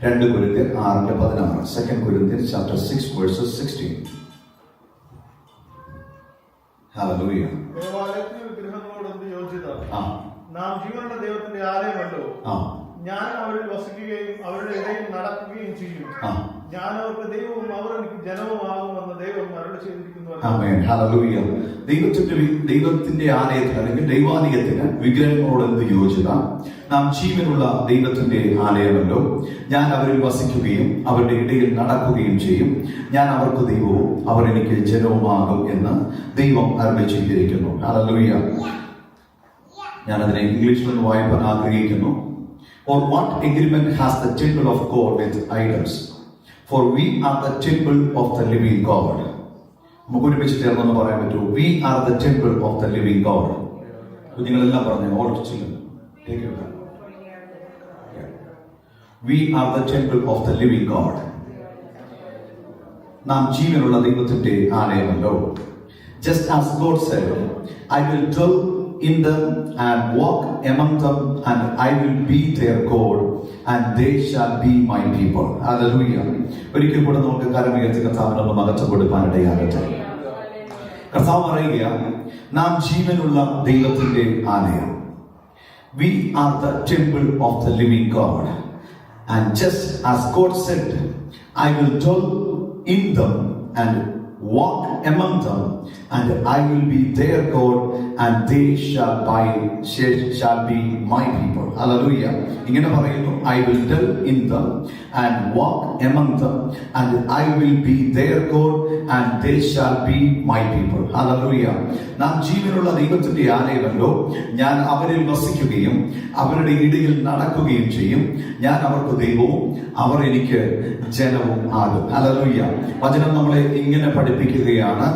2 കൊരിന്ത്യർ 6:16. 2 Corinthians chapter 6 verses 16. Hallelujah. ദേവാലയത്തിലെ വിഗ്രഹങ്ങളോട് എന്ത് യോജിത? നാം ജീവനുള്ള ദൈവത്തിന്റെ ആലയമല്ലോ. ഞാൻ അവരിൽ വസിക്കുകയും അവരുടെ ഇടയിൽ നടക്കുകയും ചെയ്യും. ഞാൻ അവർക്ക് ദൈവവും അവർ എനിക്ക് ജനവുമാകുമെന്ന് ദൈവം അരുളി ചെയ്തിരിക്കുന്നു. ആമേൻ. ഹല്ലേലൂയ. ദൈവത്തിന്റെ ആലയത്തിൽ അല്ലെങ്കിൽ ദൈവാലയത്തിന് വിഗ്രഹങ്ങളോട് എന്ത് യോജിത? നാം ജീവനുള്ള ദൈവത്തിന്റെ ആലയമല്ലോ. ഞാൻ അവരിൽ വസിക്കുകയും അവരുടെ ഇടയിൽ നടക്കുകയും ചെയ്യും. ഞാൻ അവർക്ക് ദൈവവും അവർ എനിക്ക് ജനവുമാകും എന്ന് ദൈവം അരുളി ചെയ്തിരിക്കുന്നു. ഹല്ലേലൂയ. ഞാനതിനെ ഇംഗ്ലീഷിൽ വായിക്കാൻ ആഗ്രഹിക്കുന്നു. Or what agreement has the temple of God with idols? For we are the temple of the living God. നമുക്ക് ഒരുമിച്ച് ചേർന്ന് പറയാൻ പറ്റൂ. We are the temple of the living God. കുഞ്ഞുങ്ങളെല്ലാം പറഞ്ഞു. All children, take your hand. We are the temple of the living God. നാം ജീവനുള്ള ദൈവത്തിന്റെ ആലയമല്ലോ. Just as God said, I will dwell in them and walk among them, and I will be their God, and they shall be my people. Hallelujah. ഒരിക്കൽ കൂടെ നമുക്ക് കരമുയർത്തി കർത്താവിനൊന്ന് മഹത്വം കൊടുക്കാനിടയാകട്ടെ. കർത്താവ് പറയുക, നാം ജീവനുള്ള ദൈവത്തിന്റെ ആലയം. We are the temple of the living God, and just as God said, I will dwell in them and walk among them, and I will be their God, and they shall be my people. Hallelujah. ഇങ്ങനെ പറയുന്നു, I will dwell in them and walk among them, and I will be their God, and they shall be my people. Hallelujah. നാം ജീവനുള്ള ദൈവത്തിന്റെ ആലയമല്ലോ. ഞാൻ അവരിൽ വസിക്കുകയും അവരുടെ ഇടയിൽ നടക്കുകയും ചെയ്യും. ഞാൻ അവർക്ക് ദൈവവും അവർ എനിക്ക് ജനവും ആകും. ഹല്ലേലൂയ. വചനം നമ്മളെ ഇങ്ങനെ പഠിപ്പിക്കുകയാണ്.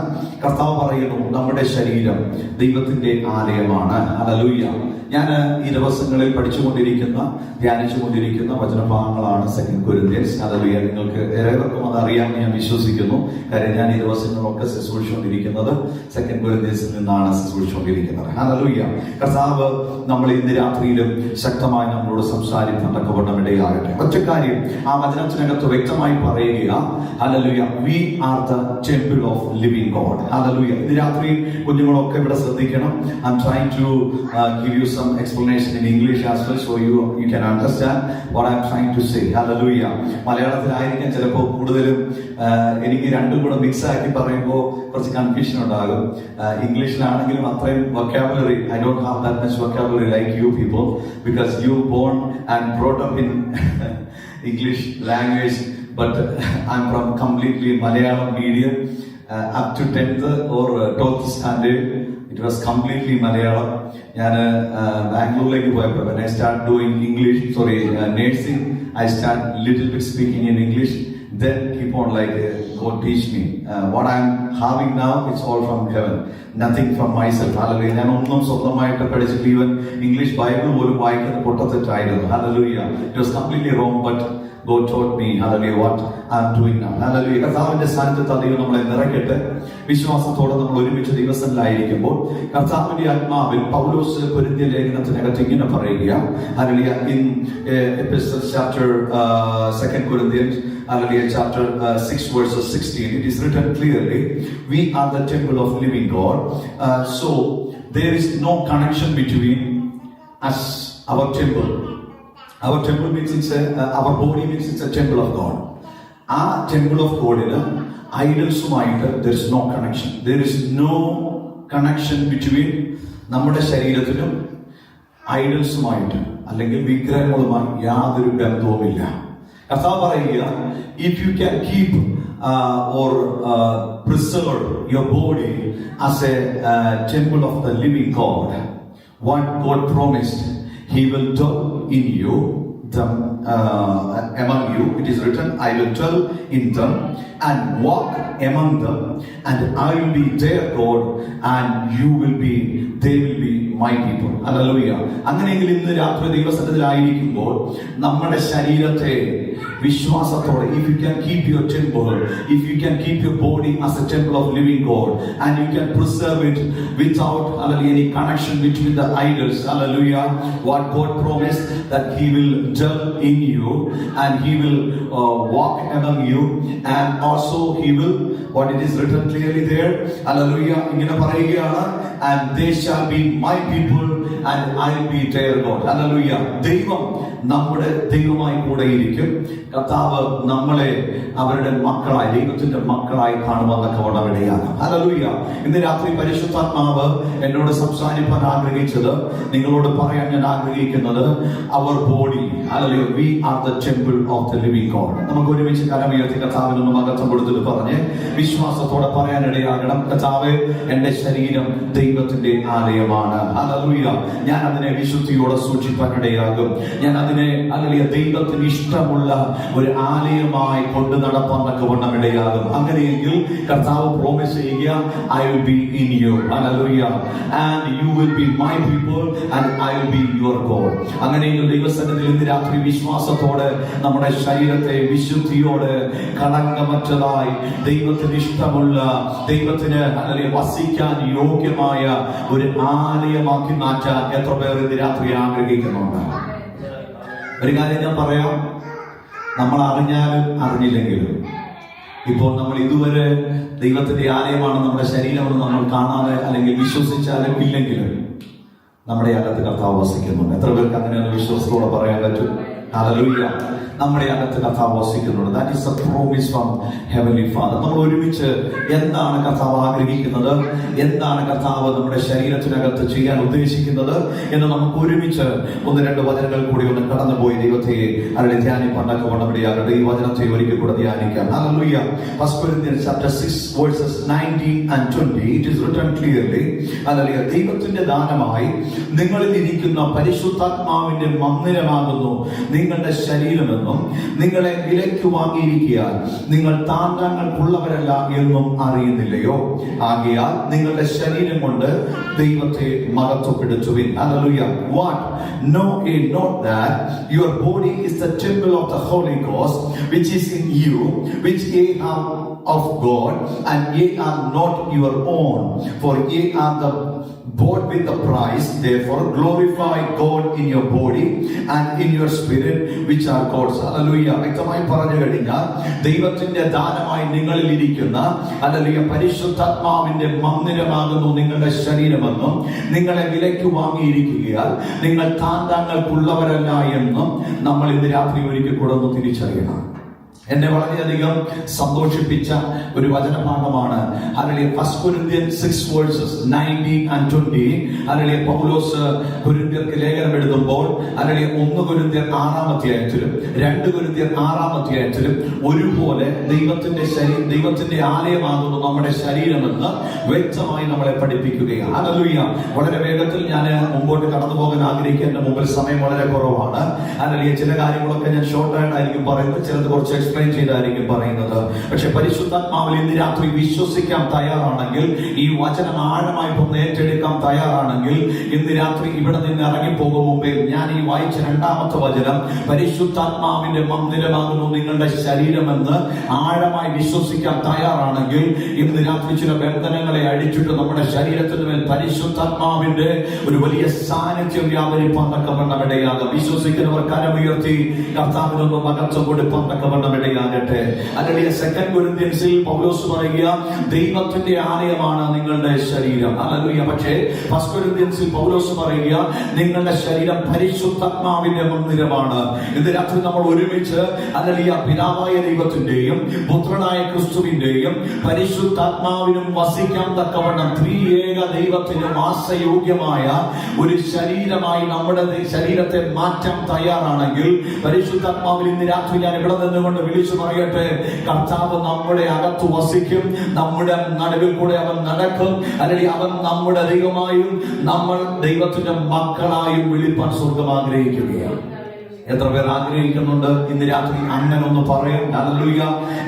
കർത്താവ് പറയുന്നു, നമ്മുടെ ശരീരം ദൈവത്തിന്റെ ആലയമാണ്. ഹല്ലേലൂയ. ഞാൻ ഈ ദിവസങ്ങളിൽ പഠിച്ചുകൊണ്ടിരിക്കുന്ന ധ്യാനിച്ചുകൊണ്ടിരിക്കുന്ന വചനഭാഗങ്ങളാണ് 2 Corinthians. ഹല്ലേലൂയ. നിങ്ങൾക്ക് ഏവർക്കും അത് അറിയാമെന്ന് ഞാൻ വിശ്വസിക്കുന്നു. കാര്യം ഞാൻ ഈ ദിവസങ്ങളൊക്കെ ശുശ്രൂഷിച്ചുകൊണ്ടിരിക്കുന്നത് 2 Corinthians നിന്നാണ് ശുശ്രൂഷിച്ചുകൊണ്ടിരിക്കുന്നത്. ഹല്ലേലൂയ. കർത്താവ് നമ്മൾ ഇന്ന് രാത്രിയിലും ശക്തമായി നമ്മളോട് സംസാരിക്കാൻ തക്കവണ്ണം ഇടയാകട്ടെ. ഒറ്റ കാര്യം ആ വചനത്തിനകത്ത് വ്യക്തമായി പറയുക, hallelujah, we are the temple of living God. Hallelujah. ഇന്ന് രാത്രി കുഞ്ഞുങ്ങളൊക്കെ ഇവിടെ ശ്രദ്ധിക്കണം. I'm trying to give you some explanation in English as well, so you can understand what I'm trying to say. Hallelujah. മലയാളത്തിലായിരിക്കും ചിലപ്പോൾ കൂടുതലും എനിക്ക് രണ്ടും കൂടെ മിക്സ് ആക്കി പറയുമ്പോൾ കുറച്ച് കൺഫ്യൂഷൻ ഉണ്ടാകും. ഇംഗ്ലീഷിലാണെങ്കിലും അത്രയും vocabulary, I don't have that much vocabulary like you people, because you born and brought up in English language, but I'm from completely Malayalam medium. Up to 10th or 12th standard it was completely Malayalam. ഞാൻ ബാംഗ്ലൂരിലേക്ക് പോയപ്പോൾ when I start doing nursing, I start little bit speaking in English, then keep on like God teach me. What I'm having now, it's all from heaven, nothing from myself. Hallelujah. ഞാൻ ഒന്നും സ്വന്തമായിട്ട് പഠിച്ചിട്ട് even English Bible പോലും വായിക്കുന്ന പൊട്ടത്തെറ്റായിരുന്നു. Hallelujah. It was completely wrong, but God taught me, hallelujah, what I'm doing now. Hallelujah. കർത്താവിന്റെ സാന്നിധ്യത്തിൽ ദൈവം നമ്മളെ നിറയ്ക്കട്ടെ. വിശ്വാസത്തോടെ നമ്മൾ ഒരുമിച്ച് ദിവസങ്ങളിലായിരിക്കുമ്പോൾ കർത്താവിന്റെ ആത്മാവിൽ പൗലോസ് കൊരിന്ത്യ ലേഖനത്തിനകത്ത് ഇങ്ങനെ പറയുക, hallelujah, in Epistles chapter 2 Corinthians, hallelujah, chapter 6 verses 16, it is written clearly, we are the temple of living God. So there is no connection between us, our temple. Our temple means our body means it's a temple of God. ആ temple of Godന് ഐഡൽസുമായിട്ട് there is no connection. There is no connection between നമ്മുടെ ശരീരത്തിനും ഐഡൽസുമായിട്ട് അല്ലെങ്കിൽ വിഗ്രഹങ്ങളുമായി യാതൊരു ബന്ധവുമില്ല. കർത്താവ് പറയുക, if you can keep or preserve your body as a temple of the living God, what God promised, He will dwell in you, among you. It is written, I will dwell in them and walk among them, and I will be their God, and they will be my people. Hallelujah. അങ്ങനെയെങ്കിൽ ഇന്ന് രാത്രി ദൈവസന്നിധിയിലായിരിക്കുമ്പോൾ നമ്മുടെ ശരീരത്തെ വിശ്വാസത്തോടെ, if you can keep your temple, if you can keep your body as a temple of living God, and you can preserve it without any connection between the idols, hallelujah, what God promised, that He will dwell in you and He will walk among you, and also He will, what it is written clearly there, hallelujah, ingane parayugana, and they shall be my people and I will be their God. Hallelujah. ദൈവം നമ്മുടെ ദൈവമായി കൂടെ ഇരിക്കും. കർത്താവ് നമ്മളെ അവരുടെ മക്കളായി, ദൈവത്തിന്റെ മക്കളായി കാണുവാനൊക്കെ ഇടയാണ്. ഹല്ലേലൂയ. ഇന്ന് രാത്രി പരിശുദ്ധാത്മാവ് എന്നോട് സംസാരിക്കാൻ ആഗ്രഹിച്ചത്, നിങ്ങളോട് പറയാൻ ഞാൻ ആഗ്രഹിക്കുന്നത്, അവർ body, hallelujah, we are the temple of the living God. നമുക്ക് ഒരുമിച്ച് കരമുയർത്തി കർത്താവിനൊന്ന് മഹത്വം കൊടുത്തിട്ട് പറഞ്ഞ് വിശ്വാസത്തോടെ പറയാനിടയാകണം, കർത്താവേ, എന്റെ ശരീരം ദൈവത്തിന്റെ ആലയമാണ്. ഹല്ലേലൂയ. ഞാൻ അതിനെ വിശുദ്ധിയോടെ സൂക്ഷിക്കാനിടയാകും. ഞാൻ അതിനെ, ഹല്ലേലൂയ, ദൈവത്തിന് ഇഷ്ടമുള്ള ഒരു ആലയമായി കൊണ്ടു നടപ്പാനൊക്കെ ഇടയാകും. അങ്ങനെയെങ്കിൽ കർത്താവ് പ്രോമിസ് ചെയ്യുക, I will be in you, hallelujah, and you will be my people and I will be your God. അങ്ങനെയെങ്കിൽ ദൈവസന്നിധിയിൽ ഇന്ന് രാത്രി വിശ്വാസത്തോടെ നമ്മുടെ ശരീരത്തെ വിശുദ്ധിയോടെ കളങ്കമറ്റതായി ദൈവത്തിന് ഇഷ്ടമുള്ള, ദൈവത്തിന്, ഹല്ലേലൂയ, വസിക്കാൻ യോഗ്യമായ ഒരു ആലയമാക്കി മാറ്റാൻ എത്ര പേർ ഇന്ന് രാത്രി ആഗ്രഹിക്കുന്നുണ്ട്? ഒരു കാര്യം ഞാൻ പറയാം, നമ്മൾ അറിഞ്ഞാലും അറിഞ്ഞില്ലെങ്കിലും, ഇപ്പോൾ നമ്മൾ ഇതുവരെ ദൈവത്തിന്റെ ആലയമാണ് നമ്മുടെ ശരീരമെന്ന് നമ്മൾ കാണാതെ അല്ലെങ്കിൽ വിശ്വസിച്ചാലും ഇല്ലെങ്കിലും നമ്മുടെ അകത്ത് കർത്താവ് വസിക്കുന്നുണ്ട്. എത്ര പേർക്ക് അങ്ങനെയൊന്ന് വിശ്വാസത്തോടെ പറയാൻ പറ്റും? ഹല്ലേലൂയ. നമ്മുടെ അകത്ത് കർത്താവ് വസിക്കുന്നുണ്ട്. That is a promise from heavenly father. നമ്മൾ ഒരുമിച്ച് എന്താണ് കർത്താവ് ആഗ്രഹിക്കുന്നത്, എന്താണ് കർത്താവ് നമ്മുടെ ശരീരത്തിനകത്ത് ചെയ്യാൻ ഉദ്ദേശിക്കുന്നത് എന്ന് നമുക്ക് ഒരുമിച്ച് ഒന്ന് രണ്ട് വചനങ്ങൾ കൂടി ഒന്ന് കടന്നുപോയി ദൈവത്തെ അവരുടെ ധ്യാനിപ്പാനൊക്കെ ഇടയാകട്ടെ. ഈ വചനത്തെ ഒരിക്കൽ കൂടെ ധ്യാനിക്കാം. Hallelujah. 1 Corinthians chapter 6 verses 19 and 20, it is written clearly, hallelujah, ദൈവത്തിന്റെ ദാനമായി നിങ്ങളിൽ ഇരിക്കുന്ന പരിശുദ്ധാത്മാവിന്റെ മന്ദിരമാകുന്നു നിങ്ങളുടെ ശരീരമെന്നും നിങ്ങളെ വിലയ്ക്ക് വാങ്ങിയിരിക്കാൻ നിങ്ങൾ താന്തങ്ങൾക്കുള്ളവരല്ല എന്നും അറിയുന്നില്ലയോ? ആകയാൽ നിങ്ങളുടെ ശരീരം കൊണ്ട് ദൈവത്തെ മഹത്വപ്പെടുത്തുവിൻ. Hallelujah. What? Know ye not that your body is the temple of the Holy Ghost which is in you, which ye have of God, and ye are not your own, for ye are the bought with the price. Therefore glorify God in your body and in your spirit which are God's. Hallelujah. വ്യക്തമായി പറഞ്ഞു കഴിഞ്ഞാൽ ദൈവത്തിന്റെ ദാനമായി നിങ്ങളിൽ ഇരിക്കുന്ന, hallelujah, പരിശുദ്ധാത്മാവിന്റെ മന്ദിരമാകുന്നു നിങ്ങളുടെ ശരീരമെന്നും നിങ്ങളെ വിലയ്ക്ക് വാങ്ങിയിരിക്കുകയാൽ നിങ്ങൾ താന്തങ്ങൾക്കുള്ളവരല്ല എന്നും നമ്മൾ ഇന്ന് രാത്രി ഒരിക്കൽ കൂടെ ഒന്ന് തിരിച്ചറിയണം. എന്നെ വളരെയധികം സന്തോഷിപ്പിച്ച ഒരു വചനഭാഗമാണ്, ഹല്ലേലൂയ, 1 Corinthians 6 verses 19 and 20. ഹല്ലേലൂയ, പൗലോസ് കൊരിന്ത്യർക്ക് ലേഖനം എഴുതുമ്പോൾ, ഹല്ലേലൂയ, 1 കൊരിന്ത്യർ 6-ാം അധ്യായത്തിലും 2 കൊരിന്ത്യർ 6-ാം അധ്യായത്തിലും ഒരുപോലെ ദൈവത്തിന്റെ ആലയമാകുന്നു നമ്മുടെ ശരീരമെന്ന് വ്യക്തമായി നമ്മളെ പഠിപ്പിക്കുകയാണ്. ഹല്ലേലൂയ. വളരെ വേഗത്തിൽ ഞാൻ മുമ്പോട്ട് കടന്നു പോകാൻ ആഗ്രഹിക്കുക. എന്റെ മുമ്പിൽ സമയം വളരെ കുറവാണ്. ഹല്ലേലൂയ. ചില കാര്യങ്ങളൊക്കെ ഞാൻ ഷോർട്ടായിട്ടായിരിക്കും പറയുന്നത്, ചിലത് കുറച്ച് എക്സ്പ്ലെയിൻ ചെയ്തായിരിക്കും പറയുന്നത്. പക്ഷെ പരിശുദ്ധാത്മാവിൽ ഇന്ന് രാത്രി വിശ്വസിക്കാൻ തയ്യാറാണെങ്കിൽ, ഈ വചനം ആഴമായി ഏറ്റെടുക്കാൻ തയ്യാറാണെങ്കിൽ, ഇന്ന് രാത്രി ഇവിടെ നിന്ന് ഇറങ്ങിപ്പോകും മുമ്പേ ഞാൻ ഈ വായിച്ച 2-ാമത്തെ വചനം, പരിശുദ്ധാത്മാവിന്റെ മന്ദിരമാകുന്നു നിങ്ങളുടെ ശരീരമെന്ന് ആഴമായി വിശ്വസിക്കാൻ തയ്യാറാണെങ്കിൽ, ഇന്ന് രാത്രി ചില ബന്ധനങ്ങളെ അടിച്ചിട്ട് നമ്മുടെ ശരീരത്തിന് മേൽ പരിശുദ്ധാത്മാവിന്റെ ഒരു വലിയ സാന്നിധ്യം വ്യാപരിപ്പാൻ തക്കവണ്ണം ഇടയാകും. വിശ്വസിക്കുന്നവർ കരമുയർത്തി കർത്താവിനൊന്ന് മഹത്വം കൊടുപ്പാൻ തക്കവണ്ണം ഇടയാകട്ടെ. അല്ലെങ്കിൽ 2 കൊരിന്ത്യൻസിൽ പൗലോസ് പറയുക, ദൈവത്തിന്റെ ആലയമാണ് നിങ്ങളുടെ ശരീരം. ഹല്ലേലൂയ. പക്ഷേ 1 കൊരിന്ത്യൻസിൽ പൗലോസ് പറയുക, നിങ്ങളുടെ ശരീരം പരിശുദ്ധാത്മാവിന്റെ മന്ദിരമാണ്. ഇന്ന് രാത്രി നമ്മൾ ഒരുമിച്ച്, ഹല്ലേലൂയ, പിതാവായ ദൈവത്തിന്റെയും പുത്രനായ ക്രിസ്തുവിന്റെയും പരിശുദ്ധാത്മാവിനും വസിക്കാൻ തക്കവണ്ണം ത്രിയേക ദൈവത്തിനും ആശ്രയോഗ്യമായ ഒരു ശരീരമായി നമ്മുടെ ശരീരത്തെ മാറ്റാൻ തയ്യാറാണെങ്കിൽ, പരിശുദ്ധാത്മാവിൽ ഇന്ന് രാത്രി ഞാൻ ഇവിടെ നിന്നുകൊണ്ട് വിളിച്ചു പറയട്ടെ, കർത്താവ് നമ്മുടെ അകത്ത് വസിക്കും, നമ്മുടെ നടുവിൽ കൂടെ അവൻ നടക്കും. അല്ലെങ്കിൽ അവൻ നമ്മുടെ ദൈവമായും നമ്മൾ ദൈവത്തിന്റെ മക്കളായും വിളിപ്പാൻ സ്വർഗം ആഗ്രഹിക്കുകയാണ്. എത്ര പേർ ആഗ്രഹിക്കുന്നുണ്ട് ഇന്ന് രാത്രി അങ്ങനെ ഒന്ന് പറയാം? ഹല്ലേലൂയ.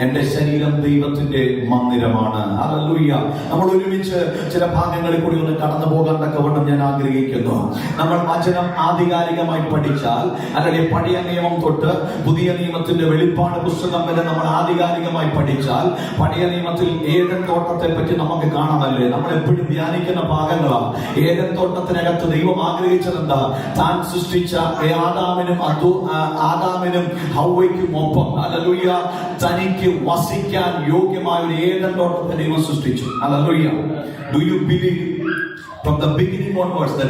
എന്റെ ശരീരം ദൈവത്തിന്റെ മന്ദിരമാണ്. ഹല്ലേലൂയ. നമ്മൾ ഒരുമിച്ച് ചില ഭാഗങ്ങളിൽ കൂടി ഒന്ന് കടന്നു പോകാൻ തക്കവണ്ണം ഞാൻ ആഗ്രഹിക്കുന്നു. നമ്മൾ വചനം ആധികാരികമായി പഠിച്ചാൽ, അല്ലെങ്കിൽ പഴയ നിയമം തൊട്ട് പുതിയ നിയമത്തിന്റെ വെളിപ്പാട് പുസ്തകം വരെ നമ്മൾ ആധികാരികമായി പഠിച്ചാൽ, പഴയ നിയമത്തിൽ ഏദൻ തോട്ടത്തെ പറ്റി നമുക്ക് കാണാമല്ലേ? നമ്മൾ എപ്പോഴും ധ്യാനിക്കുന്ന ഭാഗങ്ങളാണ്. ഏദൻ തോട്ടത്തിനകത്ത് ദൈവം ആഗ്രഹിച്ചത് എന്താ? താൻ സൃഷ്ടിച്ച ആദാമിനും ഹവ്വയ്ക്കും ഒപ്പം, ഹല്ലേലൂയ, തനിക്ക് വസിക്കാൻ യോഗ്യമായ ഒരു ഏദൻ തോട്ടത്തെ ദൈവം സൃഷ്ടിച്ചു. Hallelujah. Do you believe from the beginning onwards, the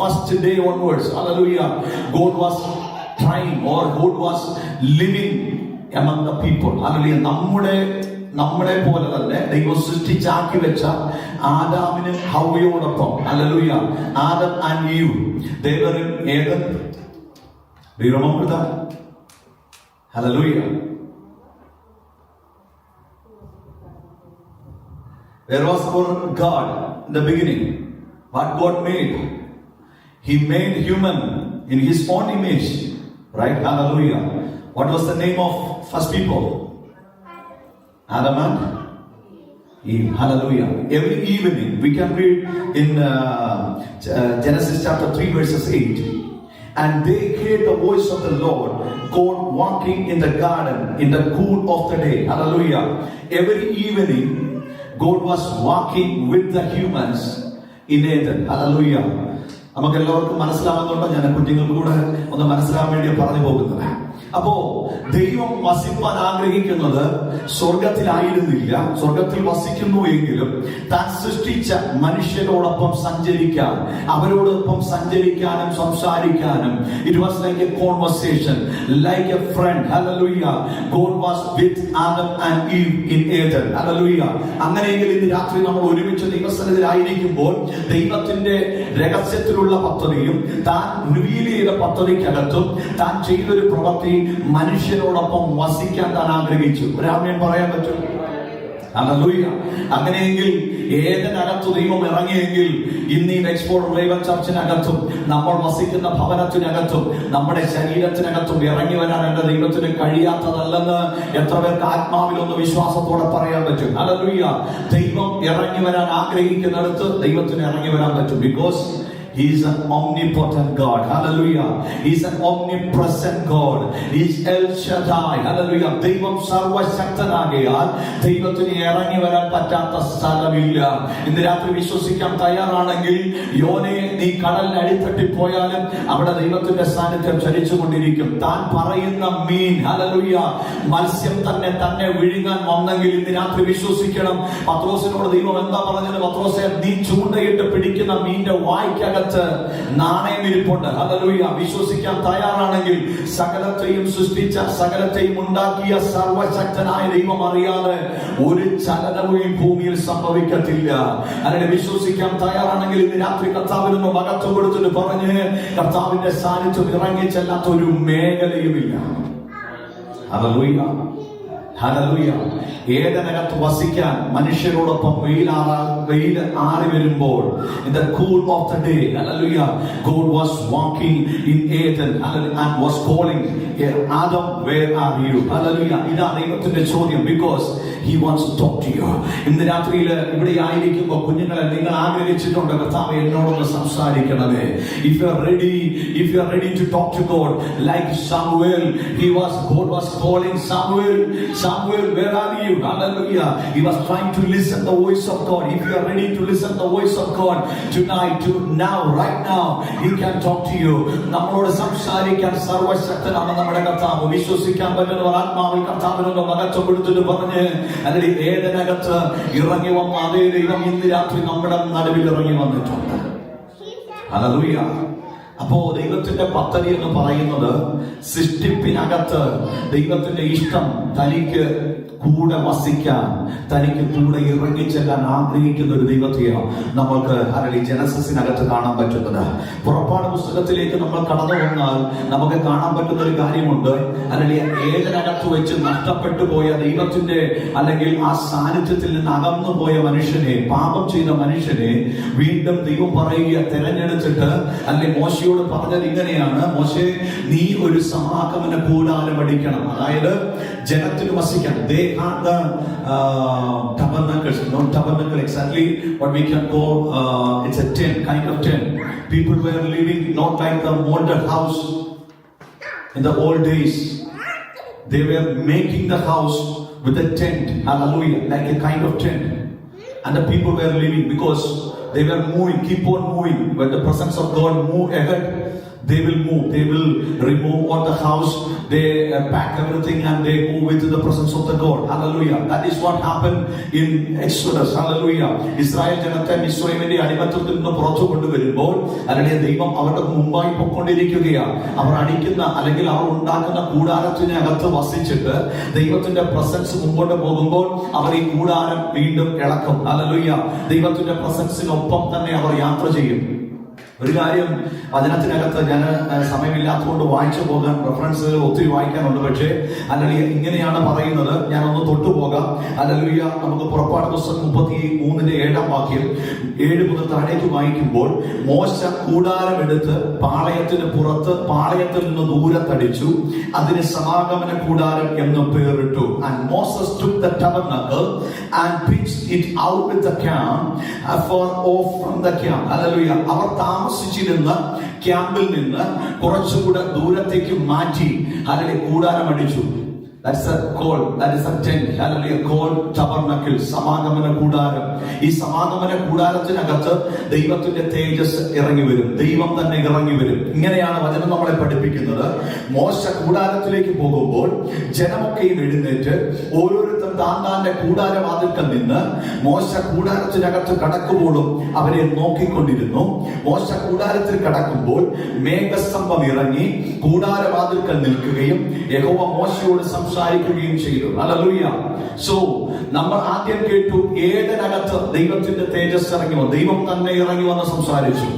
first day onwards, hallelujah, God was trying, or God was living among the people. Hallelujah. നമ്മളെ പോലെ തന്നെ ദൈവം സൃഷ്ടിച്ചാക്കി വെച്ച ആദാമിന് ഹവ്വയോടൊപ്പം, ഹല്ലേലൂയ, Adam and Eve, they were in Eden. Do you remember that? Hallelujah. Where was God in the beginning? What God made? He made human in His own image, right? Hallelujah. What was the name of first people? Adam and Eve. Hallelujah. Every evening we can read in Genesis chapter 3 verses 8. And they heard the voice of the Lord God walking in the garden in the cool of the day. Hallelujah. Every evening God was walking with the humans in Eden. Hallelujah. നമുക്ക് എല്ലാവർക്കും മനസ്സിലാവുന്നുണ്ടോ? ഞാൻ കുഞ്ഞുങ്ങൾക്ക് കൂടെ ഒന്ന് മനസ്സിലാവാൻ വേണ്ടി പറഞ്ഞു പോകുന്നത്. അപ്പോ ദൈവം വസിപ്പാൻ ആഗ്രഹിക്കുന്നത് സ്വർഗത്തിലായിരുന്നില്ല. സ്വർഗത്തിൽ വസിക്കുന്നു എങ്കിലും താൻ സൃഷ്ടിച്ച മനുഷ്യരോടൊപ്പം സഞ്ചരിക്കാൻ, അവരോടൊപ്പം സഞ്ചരിക്കാനും സംസാരിക്കാനും, it was like a conversation, like a friend. Hallelujah. God was with Adam and Eve in Eden. Hallelujah. അങ്ങനെയെങ്കിൽ ഇന്ന് രാത്രി നമ്മൾ ഒരുമിച്ച് ദൈവസന്നിധിയിലായിരിക്കുമ്പോൾ ദൈവത്തിന്റെ രഹസ്യത്തിലുള്ള പദ്ധതിയും താൻ റിവീൽ ചെയ്ത പദ്ധതിക്കകത്തും താൻ ചെയ്തൊരു പ്രവൃത്തി മനുഷ്യരോടൊപ്പം വസിക്കാൻ താൻ ആഗ്രഹിച്ചു. ഒരു ആമേൻ പറയാൻ പറ്റും? ഹല്ലേലൂയ. അങ്ങനെയെങ്കിൽ ഏതിനകത്തു ദൈവം ഇറങ്ങിയെങ്കിൽ ഇന്ന് ഈ എക്സ്പോർട്ട് റിവൈവൽ ചർച്ചിനകത്തും നമ്മൾ വസിക്കുന്ന ഭവനത്തിനകത്തും നമ്മുടെ ശരീരത്തിനകത്തും ഇറങ്ങി വരാൻ എന്റെ ദൈവത്തിന് കഴിയാത്തതല്ലെന്ന് എത്ര പേർക്ക് ആത്മാവിലൊന്ന് വിശ്വാസത്തോടെ പറയാൻ പറ്റും? ഹല്ലേലൂയ. ദൈവം ഇറങ്ങി വരാൻ ആഗ്രഹിക്കുന്നിടത്ത് ദൈവത്തിന് ഇറങ്ങി വരാൻ പറ്റും. Because He is an omnipotent God. Hallelujah. He is an omnipresent God. He is El Shaddai. Hallelujah. ദൈവം സർവശക്തനാകയാൽ ദൈവത്തിന് ഇറങ്ങി വരാൻ പറ്റാത്ത സ്ഥലമില്ല. ഇന്ന് രാത്രി വിശ്വസിക്കാൻ തയ്യാറാണെങ്കിൽ യോനെ നീ കടലിന് അടിത്തട്ടി പോയാലും അവിടെ ദൈവത്തിന്റെ സാന്നിധ്യം ചലിച്ചുകൊണ്ടിരിക്കും. താൻ പറയുന്ന മീൻ, ഹല്ലേലൂയ, മത്സ്യം തന്നെ വിഴുങ്ങാൻ വന്നെങ്കിൽ ഇന്ന് രാത്രി വിശ്വസിക്കണം. പത്രോസിനോട് ദൈവം എന്താ പറഞ്ഞത്? പത്രോസേ, നീ ചൂണ്ടയിട്ട് പിടിക്കുന്ന മീന്റെ വായ്ക്കകത്ത് നാണയം ഇരിപ്പുണ്ട്. ഹല്ലേലൂയ. വിശ്വസിക്കാൻ തയ്യാറാണെങ്കിൽ സകലത്തെയും സൃഷ്ടിച്ച, സകലത്തെയും ഉണ്ടാക്കിയ സർവശക്തനായ ദൈവം അറിയാതെ ഒരു ചലനവും ഈ ഭൂമിയിൽ സംഭവിക്കത്തില്ല. അല്ലെങ്കിൽ വിശ്വസിക്കാൻ തയ്യാറാണെങ്കിൽ ഇന്ന് രാത്രി കർത്താവിനൊന്ന് മകത്വം കൊടുത്തിട്ട് പറഞ്ഞ് കർത്താവിന്റെ സാന്നിധ്യം ഇറങ്ങിച്ചെല്ലാത്ത ഒരു മേഖലയുമില്ല. ഹല്ലേലൂയ. ഹല്ലേലൂയ. ഏതിനകത്ത് വസിക്കാൻ മനുഷ്യരോടൊപ്പം വെയിൽ ആറി വരുമ്പോൾ in the cool of the day, hallelujah, God was walking in Eden and was calling Adam, where are you? Hallelujah. ഇതാണ് ദൈവത്തിന്റെ ചോദ്യം. Because he wants to talk to you. ഇന്ന് രാത്രിയിൽ ഇവിടെ ആയിരിക്കുമ്പോൾ കുഞ്ഞുങ്ങളെ നിങ്ങൾ ആഗ്രഹിച്ചിട്ടുണ്ട്, കർത്താവേ എന്നോടൊന്ന് സംസാരിക്കണമേ. If you are ready to talk to God, like Samuel, God was calling Samuel, where are you? Hallelujah. He was trying to listen the voice of God. If you are ready to listen the voice of God tonight, right now, He can talk to you. നമ്മളോട് സംസാരിക്കാൻ സർവശക്തനാണ് നമ്മുടെ കർത്താവ്. വിശ്വസിക്കാൻ പറ്റുന്നവർ ആത്മാവിൽ കർത്താവിനൊന്ന് മകത്വം കൊടുത്തിട്ട് പറഞ്ഞ്, അല്ലെങ്കിൽ ഏതിനകത്ത് ഇറങ്ങി വന്ന അതേ ദൈവം ഇന്ന് രാത്രി നമ്മുടെ നടുവിൽ ഇറങ്ങി വന്നിട്ടുണ്ട്. ഹല്ലേലൂയ. അപ്പോ ദൈവത്തിന്റെ പദ്ധതി എന്ന് പറയുന്നത് സൃഷ്ടിപ്പിനകത്ത് ദൈവത്തിന്റെ ഇഷ്ടം തനിക്ക് കൂടെ വസിക്കാൻ, തനിക്ക് കൂടെ ഇറങ്ങിച്ചെല്ലാൻ ആഗ്രഹിക്കുന്ന ഒരു ദൈവത്തെയാണ് നമ്മൾക്ക് ജനസിനകത്ത് കാണാൻ പറ്റുന്നത്. പുറപ്പാട് പുസ്തകത്തിലേക്ക് നമ്മൾ കടന്നു വന്നാൽ നമുക്ക് കാണാൻ പറ്റുന്ന ഒരു കാര്യമുണ്ട്. അല്ലെങ്കിൽ ഏതിനകത്ത് വെച്ച് നഷ്ടപ്പെട്ടു പോയ ദൈവത്തിന്റെ, അല്ലെങ്കിൽ ആ സാന്നിധ്യത്തിൽ നിന്ന് അകന്നു പോയ മനുഷ്യനെ, പാപം ചെയ്ത മനുഷ്യനെ വീണ്ടും ദൈവം പറയുക, തെരഞ്ഞെടുത്തിട്ട് അല്ലെങ്കിൽ മോശ മോശയോട് പറഞ്ഞത് ഇങ്ങനെയാണ്: മോശെ, നീ ഒരു സമാഗമന കൂടാരം അടിക്കണം. അതായത് ജനത്തിന് വസിക്കാൻ. They had the tabernacles, not tabernacle exactly, what we can call it's a tent, kind of tent. People were living not like the molded house in the old days. They were making the house with a tent, hallelujah, like a kind of tent. And the people were living because they were moving, keep on moving. When the presence of God move ahead, they will move. They will remove all the house. They pack everything and they move into the presence of the God. Hallelujah. That is what happened in Exodus. Hallelujah. Israel ജനത്തെ മിസ്രയീമിന്റെ അടിമത്തത്തിൽ നിന്ന് പുറത്തു കൊണ്ടുവരുമ്പോൾ അല്ലെങ്കിൽ ദൈവം അവരുടെ മുമ്പായി പൊക്കൊണ്ടിരിക്കുകയാണ്. അവർ അടിക്കുന്ന അല്ലെങ്കിൽ അവർ ഉണ്ടാക്കുന്ന കൂടാരത്തിനകത്ത് വസിച്ചിട്ട് ദൈവത്തിന്റെ പ്രസൻസ് മുമ്പോട്ട് പോകുമ്പോൾ അവർ ഈ കൂടാരം വീണ്ടും ഇളക്കും. ഹല്ലേലൂയ. ദൈവത്തിന്റെ പ്രസൻസിനൊപ്പം തന്നെ അവർ യാത്ര ചെയ്യും. ഒരു കാര്യം വചനത്തിനകത്ത് ഞാൻ സമയമില്ലാത്തതുകൊണ്ട് വായിച്ചു പോകാൻ റെഫറൻസ് ഒത്തിരി വായിക്കാനുണ്ട്. പക്ഷേ അല്ലെങ്കിൽ ഇങ്ങനെയാണ് പറയുന്നത്, ഞാനൊന്ന് തൊട്ടുപോകാം. അല്ലെങ്കിൽ നമുക്ക് പുറപ്പാട് പുസ്തകം 33:7 വാക്യം 7 മുതൽ താഴേക്ക് വായിക്കുമ്പോൾ, മോശ കൂടാരം എടുത്ത് പാളയത്തിന് പുറത്ത് പാളയത്തിൽ നിന്ന് ദൂരത്തടിച്ചു, അതിന് സമാഗമന കൂടാരം എന്ന് പേരിട്ടു. And Moses took the tabernacle and pitched it out with the camp far off from the camp. Hallelujah. അവർ താമസിച്ചിരുന്ന ക്യാമ്പിൽ നിന്ന് കുറച്ചുകൂടെ ദൂരത്തേക്ക് മാറ്റി അതിലെ കൂടാരം അടിച്ചു. That's a call, that is a tent, hallelujah, called tabernacle, സമാഗമന കൂടാരം. ഈ സമാഗമന കൂടാരത്തിനകത്ത് ദൈവത്തിന്റെ തേജസ് ഇറങ്ങി വരും, ദൈവം തന്നെ ഇറങ്ങി വരും. ഇങ്ങനെയാണ് വചനം നമ്മളെ പഠിപ്പിക്കുന്നത്. മോശ കൂടാരത്തിലേക്ക് പോകുമ്പോൾ ജനമൊക്കെയും എഴുന്നേറ്റ് ഓരോരുത്തർ താന്താന്റെ കൂടാരവാതിൽക്കൽ നിന്ന് മോശ കൂടാരത്തിനകത്ത് കടക്കുമ്പോഴും അവരെ നോക്കിക്കൊണ്ടിരുന്നു. മോശ കൂടാരത്തിൽ കടക്കുമ്പോൾ മേഘസ്തംഭം ഇറങ്ങി കൂടാരവാതിൽക്കൽ നിൽക്കുകയും യഹോവ മോശയോട് സംസാരിക്കുകയും ചെയ്തു. ഹല്ലേലൂയ. സോ നമ്മൾ ആദ്യം കേട്ടു, ഏതിനകത്ത് ദൈവത്തിന്റെ തേജസ് ഇറങ്ങി വന്നു, ദൈവം തന്നെ ഇറങ്ങി വന്ന് സംസാരിച്ചു.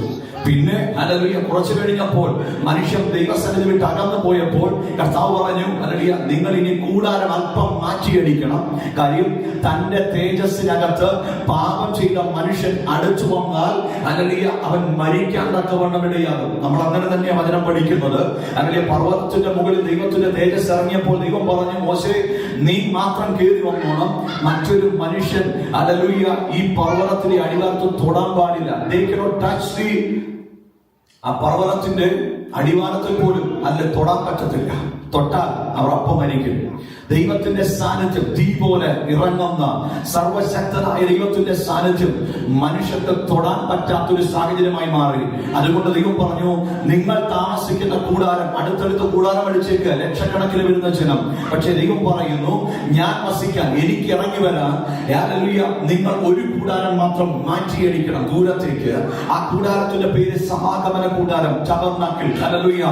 പിന്നെ ഹല്ലേലൂയ, കുറച്ചു കഴിഞ്ഞപ്പോൾ മനുഷ്യൻ ദൈവസന്നിധി വിട്ട് അകന്നു പോയപ്പോൾ കർത്താവ് പറഞ്ഞു, ഹല്ലേലൂയ, നിങ്ങൾ ഇനി കൂടാരം അല്പം മാറ്റിയടിക്കണം. കാര്യം തന്റെ തേജസ്സിനകത്ത് പാപം ചെയ്ത മനുഷ്യൻ അടുത്തു വന്നാൽ ഹല്ലേലൂയ അവൻ മരിക്കാൻ തക്കവണ്ണം ഇടയാകും. നമ്മൾ അങ്ങനെ തന്നെയാണ് വചനം പഠിക്കുന്നത്. ഹല്ലേലൂയ, പർവ്വതത്തിന്റെ മുകളിൽ ദൈവത്തിന്റെ തേജസ് ഇറങ്ങിയപ്പോൾ ദൈവം പറഞ്ഞു, മോശെ, നീ മാത്രം കയറി വന്നോണം, മറ്റൊരു മനുഷ്യൻ ഹല്ലേലൂയ ഈ പർവ്വതത്തിലെ അടിവാരത്ത് തൊടാൻ പാടില്ല. They cannot touch the ആ പർവ്വതത്തിന്റെ അടിവാരത്തിൽ പോലും അല്ല തൊടാൻ പറ്റത്തില്ല. തൊട്ടാൽ അവർ അപ്പം മരിക്കും. ദൈവത്തിന്റെ സാന്നിധ്യം തീ പോലെ ഇറങ്ങുന്ന സർവശക്തനായ ദൈവത്തിന്റെ സാന്നിധ്യം മനുഷ്യർക്ക് തൊടാൻ പറ്റാത്തൊരു സാഹചര്യമായി മാറി. അതുകൊണ്ട് ദൈവം പറഞ്ഞു, നിങ്ങൾ താമസിക്കുന്ന കൂടാരം അടുത്തടുത്ത് കൂടാരം അടിച്ചേക്ക്, ലക്ഷക്കണക്കിന് വരുന്ന ജനം. പക്ഷെ ദൈവം പറയുന്നു, ഞാൻ വസിക്കാൻ, എനിക്ക് ഇറങ്ങി വരാൻ ഹല്ലേലൂയ നിങ്ങൾ ഒരു കൂടാരം മാത്രം മാറ്റിയടിക്കണം ദൂരത്തേക്ക്. ആ കൂടാരത്തിന്റെ പേര് സമാഗമന കൂടാരം, ടാബർനാക്കിൾ. ഹല്ലേലൂയ.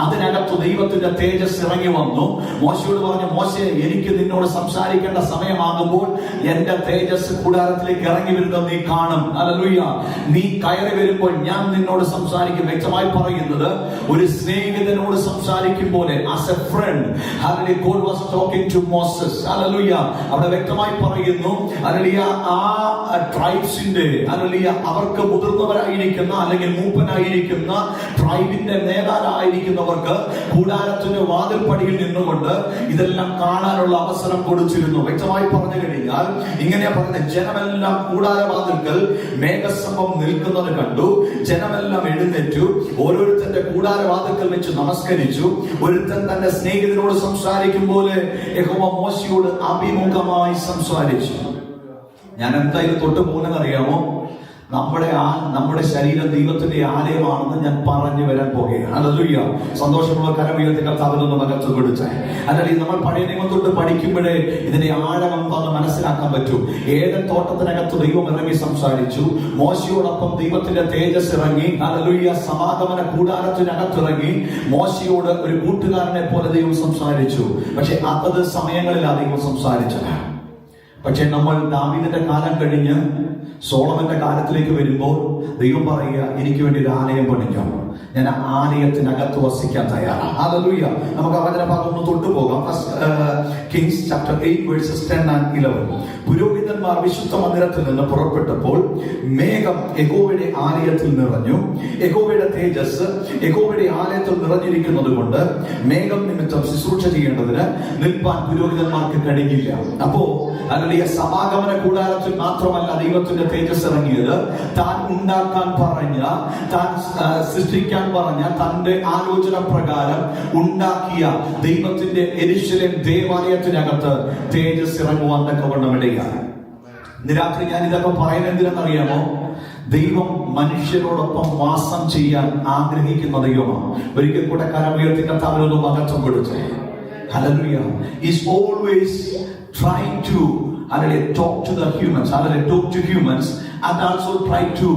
അതിനകത്ത് ദൈവത്തിന്റെ തേജസ് ഇറങ്ങി വന്നു. മോശയോട് പറഞ്ഞു, മോശെ, എനിക്ക് നിന്നോട് സംസാരിക്കേണ്ട സമയമാകുമ്പോൾ എന്റെ തേജസ് കൂടാരത്തിലേക്ക് ഇറങ്ങി വരുന്നത് നീ കാണും. ഹല്ലേലൂയ. നീ കയറി വരുമ്പോൾ ഞാൻ നിന്നോട് സംസാരിക്കും. വ്യക്തമായി പറയുന്നത്, ഒരു സ്നേഹിതനോട് സംസാരിക്കും പോലെ, as a friend, hallelujah, God was talking to Moses. Hallelujah. അവിടെ വ്യക്തമായി പറയുന്നു, ഹല്ലേലൂയ, ആ ട്രൈബ്സിന്റെ ഹല്ലേലൂയ അവർക്ക് മുതിർന്നവരായിരിക്കുന്ന അല്ലെങ്കിൽ മൂപ്പനായിരിക്കുന്ന ട്രൈബിന്റെ നേതാവായിരിക്കുന്നവർക്ക് കൂടാരത്തിന്റെ വാതിൽപ്പടിയിൽ നിന്നുകൊണ്ട് ഇതെല്ലാം കാണാനുള്ള അവസരം കൊടുത്തിരുന്നു. വ്യക്തമായി പറഞ്ഞു കഴിഞ്ഞാൽ ഇങ്ങനെയാ പറയുന്നത്, ജനമെല്ലാം കൂടാരവാതിൽക്കൽ മേഘസ്തംഭം നിൽക്കുന്നത് കണ്ടു. ജനമെല്ലാം എഴുന്നേറ്റു, ഓരോരുത്തരുടെ കൂടാരവാതിൽക്കൽ വെച്ച് നമസ്കരിച്ചു. ഒരുത്തൻ തന്റെ സ്നേഹിതനോട് സംസാരിക്കും പോലെ യഹോവ മോശയോട് അഭിമുഖമായി സംസാരിച്ചു. ഞാൻ എന്താ ഇത് തൊട്ട് പോകുന്നത് അറിയാമോ? നമ്മുടെ ശരീരം ദൈവത്തിന്റെ ആലയമാണെന്ന് ഞാൻ പറഞ്ഞു വരാൻ പോകുകയാണ്. ഹല്ലേലൂയ. സന്തോഷമുള്ള കരമുയർത്തി കർത്താവിനൊന്ന് മകത്വം കൊടുത്തേ. അല്ലെങ്കിൽ നമ്മൾ പഴയ നിയമം തൊട്ട് പഠിക്കുമ്പോഴേ ഇതിന്റെ ആഴം എന്താണെന്ന് മനസ്സിലാക്കാൻ പറ്റും. ഏദൻ തോട്ടത്തിനകത്ത് ദൈവം ഇറങ്ങി സംസാരിച്ചു. മോശയോടൊപ്പം ദൈവത്തിന്റെ തേജസ് ഇറങ്ങി. ഹല്ലേലൂയ. സമാഗമന കൂടാരത്തിനകത്തിറങ്ങി മോശയോട് ഒരു കൂട്ടുകാരനെ പോലെ ദൈവം സംസാരിച്ചു. പക്ഷെ അതത് സമയങ്ങളിലാണ് ദൈവം സംസാരിച്ചത്. പക്ഷെ നമ്മൾ ദാവീദിന്റെ കാലം കഴിഞ്ഞ് സോളമന്റെ കാലത്തിലേക്ക് വരുമ്പോൾ ദൈവം പറയുക, എനിക്ക് വേണ്ടി ഒരു ആലയം പണിക്കാം. ഞാൻ ആലയത്തിനകത്ത് വസിക്കാൻ തയ്യാറാണ്. ഹല്ലേലൂയ. നമുക്ക് ആ വചനഭാഗം ഒന്ന് തൊട്ടുപോകാം. Kings chapter 8 verses 10 and 11. പുരോഹിതന്മാർ വിശുദ്ധ മന്ദിരത്തിൽ നിന്ന് പുറപ്പെട്ടപ്പോൾ മേഘം യഹോവയുടെ ആലയത്തിൽ നിറഞ്ഞു. യഹോവയുടെ തേജസ് യഹോവയുടെ ആലയത്തിൽ നിറഞ്ഞിരിക്കുന്നത് കൊണ്ട് മേഘം നിമിത്തം ശുശ്രൂഷ ചെയ്യേണ്ടതിന് നിൽപ്പാൻ പുരോഹിതന്മാർക്ക് കഴിഞ്ഞില്ല. അപ്പോ അല്ലെങ്കിൽ സമാഗമന കൂടാരത്തിൽ മാത്രമല്ല ദൈവത്തിന്റെ തേജസ് ഇറങ്ങിയത്, താൻ ഉണ്ടാക്കാൻ പറഞ്ഞ, താൻ സൃഷ്ടിക്കാൻ പറഞ്ഞ തന്റെ ആലോചന പ്രകാരം ഉണ്ടാക്കിയ ദൈവത്തിന്റെ യെരൂശലേം ദേവാലയത്തിനകത്ത് തേജസ് ഇറങ്ങുവാൻ തക്കവണ്ണം ഇടയാണ്. ഇന്ന് രാത്രി ഞാൻ ഇതൊക്കെ പറയുന്നത് എന്തിനെന്നറിയാമോ? ദൈവം മനുഷ്യരോടൊപ്പം വാസം ചെയ്യാൻ ആഗ്രഹിക്കുന്ന ദൈവമാണ്. ഒരിക്കൽ കൂടെ കരമുയർത്തി കർത്താവിനൊന്ന് മഹത്വം കൊടുത്തു. Hallelujah. Is always trying to talk to the humans, talk to humans and also try to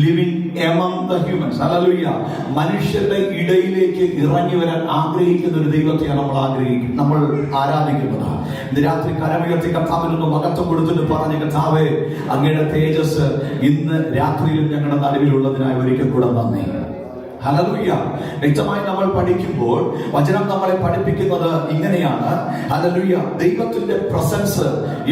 living among the humans. Hallelujah. മനുഷ്യരുടെ ഇടയിലേക്ക് ഇറങ്ങി വരാൻ ആഗ്രഹിക്കുന്ന ഒരു ദൈവത്തെയാണ് നമ്മൾ ആരാധിക്കുന്നത്. ഇന്ന് രാത്രി കരമുയർത്തി കർത്താവിനൊന്ന് മഹത്വം കൊടുത്തിട്ട് പറഞ്ഞ കർത്താവേ, അങ്ങയുടെ തേജസ് ഇന്ന് രാത്രിയിലും ഞങ്ങളുടെ നടുവിലുള്ളതിനായി ഒരിക്കൽ കൂടെ നന്ദി. ഹല്ലേലൂയ. വ്യക്തമായി നമ്മൾ പഠിക്കുമ്പോൾ വചനം നമ്മളെ പഠിപ്പിക്കുന്നത് ഇങ്ങനെയാണ്. ഹല്ലേലൂയ. ദൈവത്തിന്റെ പ്രസൻസ്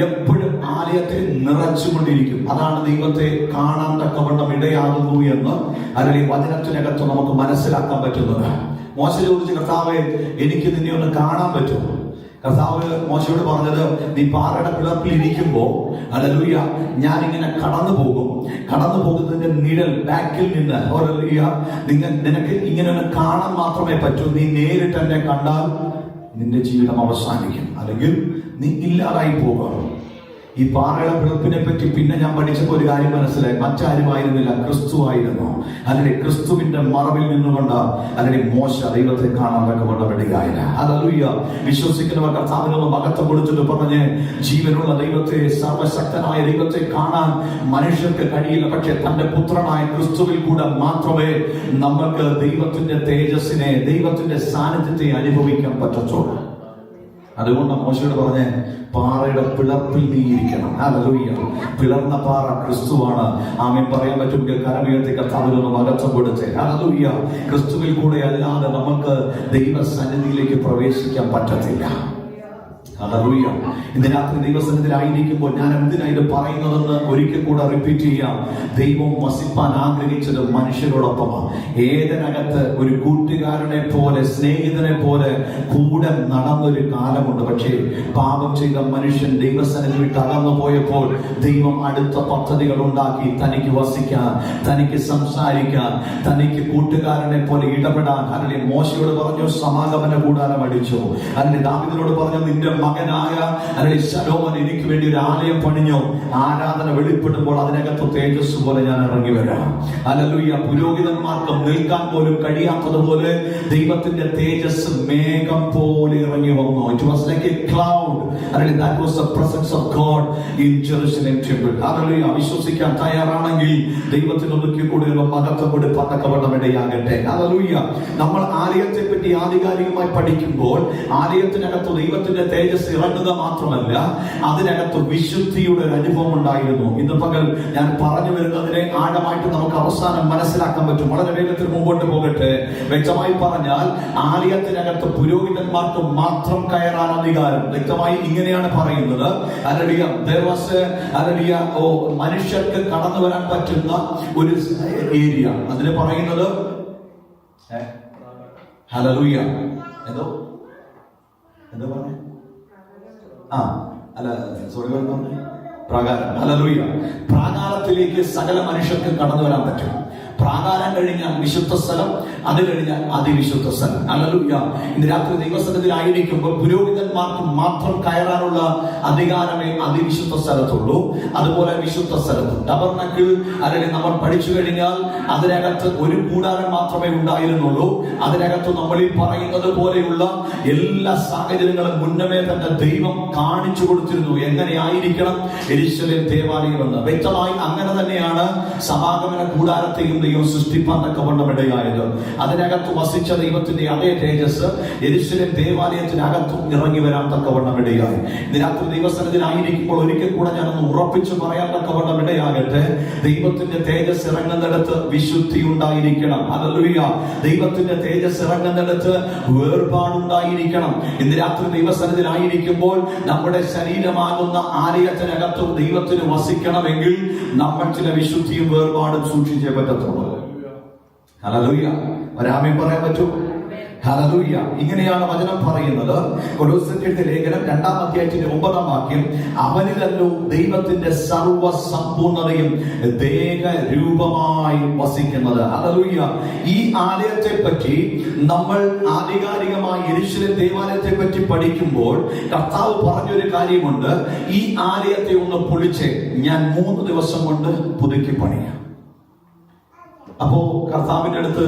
എപ്പോഴും ആലയത്തിൽ നിറച്ചുകൊണ്ടിരിക്കും. അതാണ് ദൈവത്തെ കാണാൻ തക്കവണ്ണം ഇടയാകുന്നു എന്ന് അല്ലെങ്കിൽ വചനത്തിനകത്ത് നമുക്ക് മനസ്സിലാക്കാൻ പറ്റുന്നത്. മോശ ചോദിച്ചു, കർത്താവേ, എനിക്ക് നിന്നെ ഒന്ന് കാണാൻ പറ്റുമോ? കർത്താവ് മോശയോട് പറഞ്ഞത്, നീ പാറയുടെ പിളർപ്പിൽ ഇരിക്കുമ്പോ ഹല്ലേലൂയ ഞാനിങ്ങനെ കടന്നു പോകുന്നതിന്റെ നിഴൽ ബാക്കിൽ നിന്ന് നിനക്ക് ഇങ്ങനെ ഒന്ന് കാണാൻ മാത്രമേ പറ്റൂ. നീ നേരിട്ട് എന്നെ കണ്ടാൽ നിന്റെ ജീവിതം അവസാനിക്കും, അല്ലെങ്കിൽ നീ ഇല്ലാതായി പോകും. ഈ പാറയുടെ പിളർപ്പിനെ പറ്റി പിന്നെ ഞാൻ പഠിച്ചപ്പോൾ ഒരു കാര്യം മനസ്സിലായി. മറ്റാരുമായിരുന്നില്ല, ക്രിസ്തു ആയിരുന്നു. അല്ലെങ്കിൽ ക്രിസ്തുവിന്റെ മറവിൽ നിന്നുകൊണ്ട് അല്ലെങ്കിൽ മോശ ദൈവത്തെ കാണാൻ കൊണ്ടപ്പെടുകയില്ല. ഹല്ലേലൂയ. വിശ്വസിക്കുന്നവർ കർത്താവിനൊന്ന് മഹത്വം കൊടുത്തിട്ട് പറഞ്ഞ്, ജീവനുള്ള ദൈവത്തെ, സർവശക്തനായ ദൈവത്തെ കാണാൻ മനുഷ്യർക്ക് കഴിയില്ല. പക്ഷെ തന്റെ പുത്രനായ ക്രിസ്തുവിൽ കൂടെ മാത്രമേ നമുക്ക് ദൈവത്തിന്റെ തേജസ്സിനെ, ദൈവത്തിന്റെ സാന്നിധ്യത്തെ അനുഭവിക്കാൻ പറ്റത്തുള്ളൂ. അതുകൊണ്ട് മോശയോട് പറഞ്ഞ്, പാറയുടെ പിളർപ്പിൽ നീ ഇരിക്കണം. ഹല്ലേലൂയ. പിളർന്ന പാറ ക്രിസ്തുവാണ്. ആമേൻ പറയാൻ പറ്റുമെങ്കിൽ കരമുയർത്തി കർത്താവിനൊന്ന് മഹത്വം കൊടുത്തേ. ഹല്ലേലൂയ. ക്രിസ്തുവിൽ കൂടെ അല്ലാതെ നമുക്ക് ദൈവസന്നിധിയിലേക്ക് പ്രവേശിക്കാൻ പറ്റത്തില്ല. ഹല്ലേലൂയ. ഇന്ന് രാത്രി ദൈവസന്നിധിയിലായിരിക്കുമ്പോൾ ഞാൻ എന്തിനാണ് പറയുന്നതെന്ന് ഒരിക്കൽ കൂടെ റിപ്പീറ്റ് ചെയ്യാം. ദൈവം വസിപ്പാൻ ആഗ്രഹിച്ചത് മനുഷ്യരോടൊപ്പമാണ്. ഏതിനകത്ത് ഒരു കൂട്ടുകാരനെ പോലെ, സ്നേഹിതനെ പോലെ കൂടെ നടന്നൊരു കാലമുണ്ട്. പക്ഷേ പാപം ചെയ്ത മനുഷ്യൻ ദൈവസന്നിധി വിട്ട് അകന്നു പോയപ്പോൾ ദൈവം അടുത്ത പദ്ധതികൾ ഉണ്ടാക്കി. തനിക്ക് വസിക്കാൻ, തനിക്ക് സംസാരിക്കാൻ, തനിക്ക് കൂട്ടുകാരനെ പോലെ ഇടപെടാൻ. അല്ലെങ്കിൽ മോശയോട് പറഞ്ഞു, സമാഗമന കൂടാരം അടിച്ചു. അല്ലെങ്കിൽ ദാവീദിനോട് പറഞ്ഞു, നിന്റെ മകനായ ശലോമോൻ എനിക്ക് വേണ്ടി ഒരു ആലയം പണിഞ്ഞു. ആരാധന വെളിപ്പെടുമ്പോൾ അതിനകത്ത് തേജസ് പോലെ ഞാൻ ഇറങ്ങി വരാം. ഹല്ലേലൂയ. പുരോഹിതന്മാർക്ക് നിൽക്കാൻ പോലും കഴിയാത്തതുപോലെ ദൈവത്തിന്റെ തേജസ് മേഘം പോലെ ഇറങ്ങി വന്നു. It was like a cloud. That was the presence of God in Jerusalem temple. Hallelujah. വിശ്വസിക്കാൻ തയ്യാറാണെങ്കിൽ ദൈവത്തിന് ഒന്നിൽ കൂടി മഹത്വം കൊടുപ്പാൻ ഇടയാകട്ടെ. ഹല്ലേലൂയ. നമ്മൾ ആലയത്തെ പറ്റി ആധികാരികമായി പഠിക്കുമ്പോൾ ആലയത്തിനകത്ത് ദൈവത്തിന്റെ തേജസ് ഇറങ്ങുക മാത്രമല്ല, അതിനകത്ത് വിശുദ്ധിയുടെ ഒരു അനുഭവം ഉണ്ടായിരുന്നു. ഇന്ന് പകൽ ഞാൻ പറഞ്ഞു വരുന്നതിനെ ആഴമായിട്ട് നമുക്ക് അവസാനം മനസ്സിലാക്കാൻ പറ്റും. വളരെ വേഗത്തിൽ മുമ്പോട്ട് പോകട്ടെ. വ്യക്തമായി പറഞ്ഞാൽ ആലയത്തിനകത്ത് പുരോഹിതന്മാർക്ക് മാത്രം കയറാൻ അധികാരം. വ്യക്തമായി ഇങ്ങനെയാണ് പറയുന്നത്. മനുഷ്യർക്ക് കടന്നു വരാൻ പറ്റുന്ന ഒരു ഏരിയ, അതിന് പറയുന്നത് ഹല്ലേലൂയ. എന്തോ പറഞ്ഞു? പ്രാകാരം. ഹല്ലേലൂയ. പ്രാകാരത്തിലേക്ക് സകല മനുഷ്യർക്ക് കടന്നു വരാൻ പറ്റും. പ്രാകാരം കഴിഞ്ഞാൽ വിശുദ്ധ സ്ഥലം, അത് കഴിഞ്ഞാൽ അതിവിശുദ്ധ സ്ഥലം. ഹല്ലേലൂയ. ഇന്ന് രാത്രി ദൈവസന്നിധിയിലായിരിക്കുമ്പോൾ പുരോഹിതന്മാർക്ക് മാത്രം കയറാനുള്ള അധികാരമേ അതിവിശുദ്ധ സ്ഥലത്തുള്ളൂ. അതുപോലെ വിശുദ്ധ സ്ഥലത്ത് ടബർനക്കിൾ അല്ലെങ്കിൽ നമ്മൾ പഠിച്ചു കഴിഞ്ഞാൽ അതിനകത്ത് ഒരു കൂടാരം മാത്രമേ ഉണ്ടായിരുന്നുള്ളൂ. അതിനകത്ത് നമ്മൾ ഈ പറയുന്നത് പോലെയുള്ള എല്ലാ സാഹചര്യങ്ങളും മുന്നമേ തന്നെ ദൈവം കാണിച്ചു കൊടുത്തിരുന്നു. എങ്ങനെയായിരിക്കണം യെരൂശലേം ദേവാലയം എന്ന്. വ്യക്തമായി അങ്ങനെ തന്നെയാണ് സമാഗമന കൂടാരത്തെയും ദൈവം സൃഷ്ടിപ്പാൻ തക്കവണ്ണം ഇടയായത്. അതിനകത്ത് വസിച്ച ദൈവത്തിന്റെ അതേ തേജസ് യെരൂശലേം ദേവാലയത്തിനകത്തും ഇറങ്ങി വരാൻ തക്കവണ്ണം ഇടയായി. ഇന്ന് രാത്രി ദൈവസന്നിധിയിലായിരിക്കുമ്പോൾ ഒരിക്കൽ കൂടെ ഞാനൊന്ന് ഉറപ്പിച്ചു പറയാൻ തക്കവണ്ണം ഇടയാകട്ടെ. ദൈവത്തിന്റെ തേജസ് ഇറങ്ങുന്നിടത്ത് വിശുദ്ധി ഉണ്ടായിരിക്കണം. ഹല്ലേലൂയ. ദൈവത്തിന്റെ തേജസ് ഇറങ്ങുന്നിടത്ത് വേർപാടുണ്ടായിരിക്കണം. ഇന്ന് രാത്രി ദൈവസന്നിധിയിലായിരിക്കുമ്പോൾ നമ്മുടെ ശരീരമാകുന്ന ആലയത്തിനകത്ത് ദൈവത്തിന് വസിക്കണമെങ്കിൽ നമ്മൾ ചില വിശുദ്ധിയും വേർപാടും സൂക്ഷിച്ചേ പറ്റത്തുള്ളൂ. ഹല്ലേലൂയ. ഒരാമേൻ പറയാൻ പറ്റൂ? ഹല്ലേലൂയ. ഇങ്ങനെയാണ് വചനം പറയുന്നത്. കൊലോസ്യരുടെ ലേഖനം 2-ാം അധ്യായത്തിന്റെ 9-ാം വാക്യം, അവനിലല്ലോ ദൈവത്തിന്റെ സർവ്വസമ്പൂർണതയും ദേഹരൂപമായി വസിക്കുന്നത്. ഹല്ലേലൂയ. ഈ ആലയത്തെ പറ്റി നമ്മൾ ആധികാരികമായി യെരൂശലേം ദേവാലയത്തെ പറ്റി പഠിക്കുമ്പോൾ കർത്താവ് പറഞ്ഞൊരു കാര്യമുണ്ട്. ഈ ആലയത്തെ ഒന്ന് പൊളിച്ച് ഞാൻ 3 ദിവസം കൊണ്ട് പുതുക്കി പണിയാം. അപ്പോ കർത്താവിന്റെ അടുത്ത്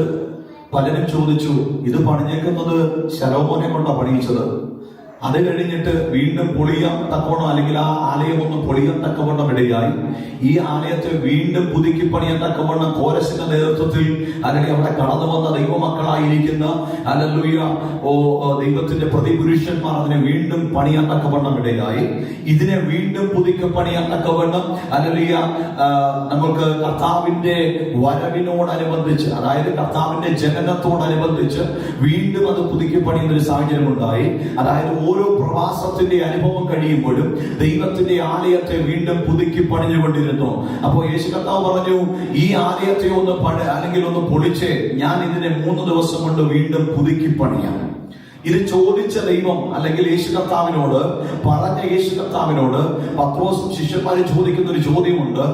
പലരും ചോദിച്ചു, ഇത് പണിഞ്ഞേക്കുന്നത് ശലോമോനെ കൊണ്ടാണ് പണിയിച്ചത്, അത് കഴിഞ്ഞിട്ട് വീണ്ടും പൊളിയാൻ തക്കവണ്ണം, അല്ലെങ്കിൽ ആ ആലയം ഒന്ന് പൊളിയാൻ തക്കവണ്ണം ഇടയായി. ഈ ആലയത്തെ വീണ്ടും പുതുക്കി പണിയാൻ തക്കവണ്ണം കോരസിന്റെ നേതൃത്വത്തിൽ അല്ലെങ്കിൽ അവിടെ കടന്നു വന്ന ദൈവമക്കളായിരിക്കുന്ന ഹല്ലേലൂയ ദൈവത്തിന്റെ പ്രതിപുരുഷന്മാർ അതിനെ വീണ്ടും പണിയാൻ തക്കവണ്ണം ഇടയായി. ഇതിനെ വീണ്ടും പുതുക്കി പണിയാൻ തക്കവണ്ണം ഹല്ലേലൂയ നമുക്ക് കർത്താവിന്റെ വരവിനോടനുബന്ധിച്ച്, അതായത് കർത്താവിന്റെ ജനനത്തോടനുബന്ധിച്ച് വീണ്ടും അത് പുതുക്കി പണിയുന്ന ഒരു സാഹചര്യം ഉണ്ടായി. അതായത് ഓരോ പ്രവാസത്തിന്റെ അനുഭവം കഴിയുമ്പോഴും ദൈവത്തിന്റെ ആലയത്തെ വീണ്ടും പുതുക്കി പണിഞ്ഞുകൊണ്ടിരുന്നു. അപ്പോ യേശു കർത്താവ് പറഞ്ഞു, ഈ ആലയത്തെ ഒന്ന് അല്ലെങ്കിൽ ഒന്ന് പൊളിച്ച് ഞാൻ ഇതിനെ 3 ദിവസം കൊണ്ട് വീണ്ടും പുതുക്കി പണിയാം. ഇത് ചോദിച്ച ദൈവം അല്ലെങ്കിൽ യേശു കർത്താവിനോട് പറഞ്ഞ യേശു കർത്താവിനോട് പത്രോസും ശിഷ്യന്മാരും ചോദിക്കുന്ന ഒരു ചോദ്യമുണ്ട്.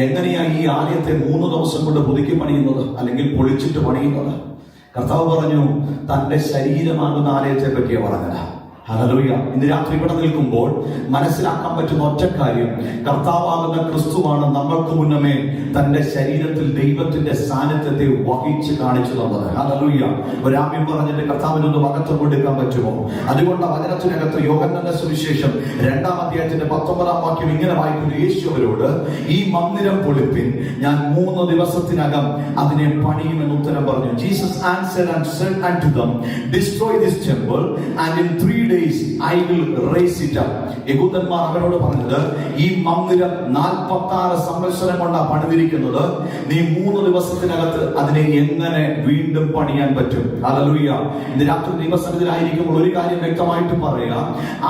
എങ്ങനെയാ ഈ ആലയത്തെ 3 ദിവസം കൊണ്ട് പുതുക്കി പണിയുന്നത് അല്ലെങ്കിൽ പൊളിച്ചിട്ട് പണിയുന്നത്? കർത്താവ് പറഞ്ഞു, തന്റെ ശരീരമാകുന്ന ആലയത്തെ പറ്റിയാ പറഞ്ഞത്. ഹല്ലേലൂയ. ഇന്ന് രാത്രി ഇവിടെ നിൽക്കുമ്പോൾ മനസ്സിലാക്കാൻ പറ്റുന്ന ഒറ്റ കാര്യം, കർത്താവാകുന്ന ക്രിസ്തുവാണ് നമ്മൾക്ക് മുന്നമേ തന്റെ ശരീരത്തിൽ ദൈവത്തിന്റെ സാന്നിധ്യത്തെ വഹിച്ച് കാണിച്ചു തന്നത്. ഹല്ലേലൂയ. ഒരാമ്യം പറഞ്ഞിട്ട് കർത്താവിനൊന്ന് മഹത്വം കൊടുക്കാൻ പറ്റുമോ? അതുകൊണ്ട് വചനത്തിനകത്ത് യോഹന്നാന്റെ സുവിശേഷം 2-ാം അധ്യായത്തിന്റെ 19-ാം വാക്യം ഇങ്ങനെ വായിക്കുന്നു. യേശു അവരോട്, ഈ മന്ദിരം പൊളിപ്പിൻ, ഞാൻ 3 ദിവസത്തിനകം അതിനെ പണിയുമെന്ന് ഉത്തരം പറഞ്ഞു. Jesus answered and said unto them, destroy this temple and in 3 days I will raise it up. യഹൂദന്മാർ അവരോട് പറഞ്ഞത്, ഈ മന്ദിരം 46 സംവത്സരം കൊണ്ടാണ് പണിതിരിക്കുന്നത്, നീ 3 ദിവസത്തിനകത്ത് അതിനെ എങ്ങനെ വീണ്ടും പണിയാൻ പറ്റും? ഹല്ലേലൂയ. ഇന്ന് രാത്രി ദൈവസന്നിധിയിലായിരിക്കുമ്പോൾ ഒരു കാര്യം വ്യക്തമായിട്ട് പറയാം,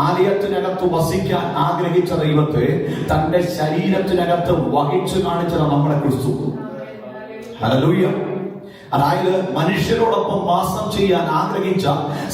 ആലയത്തിനകത്ത് വസിക്കാൻ ആഗ്രഹിച്ച ദൈവത്തെ തന്റെ ശരീരത്തിനകത്ത് വഹിച്ചു കാണിച്ചതാണ് നമ്മുടെ ക്രിസ്തു. ഹല്ലേലൂയ. അതായത് മനുഷ്യരോടൊപ്പം വാസം ചെയ്യാൻ ആഗ്രഹിച്ച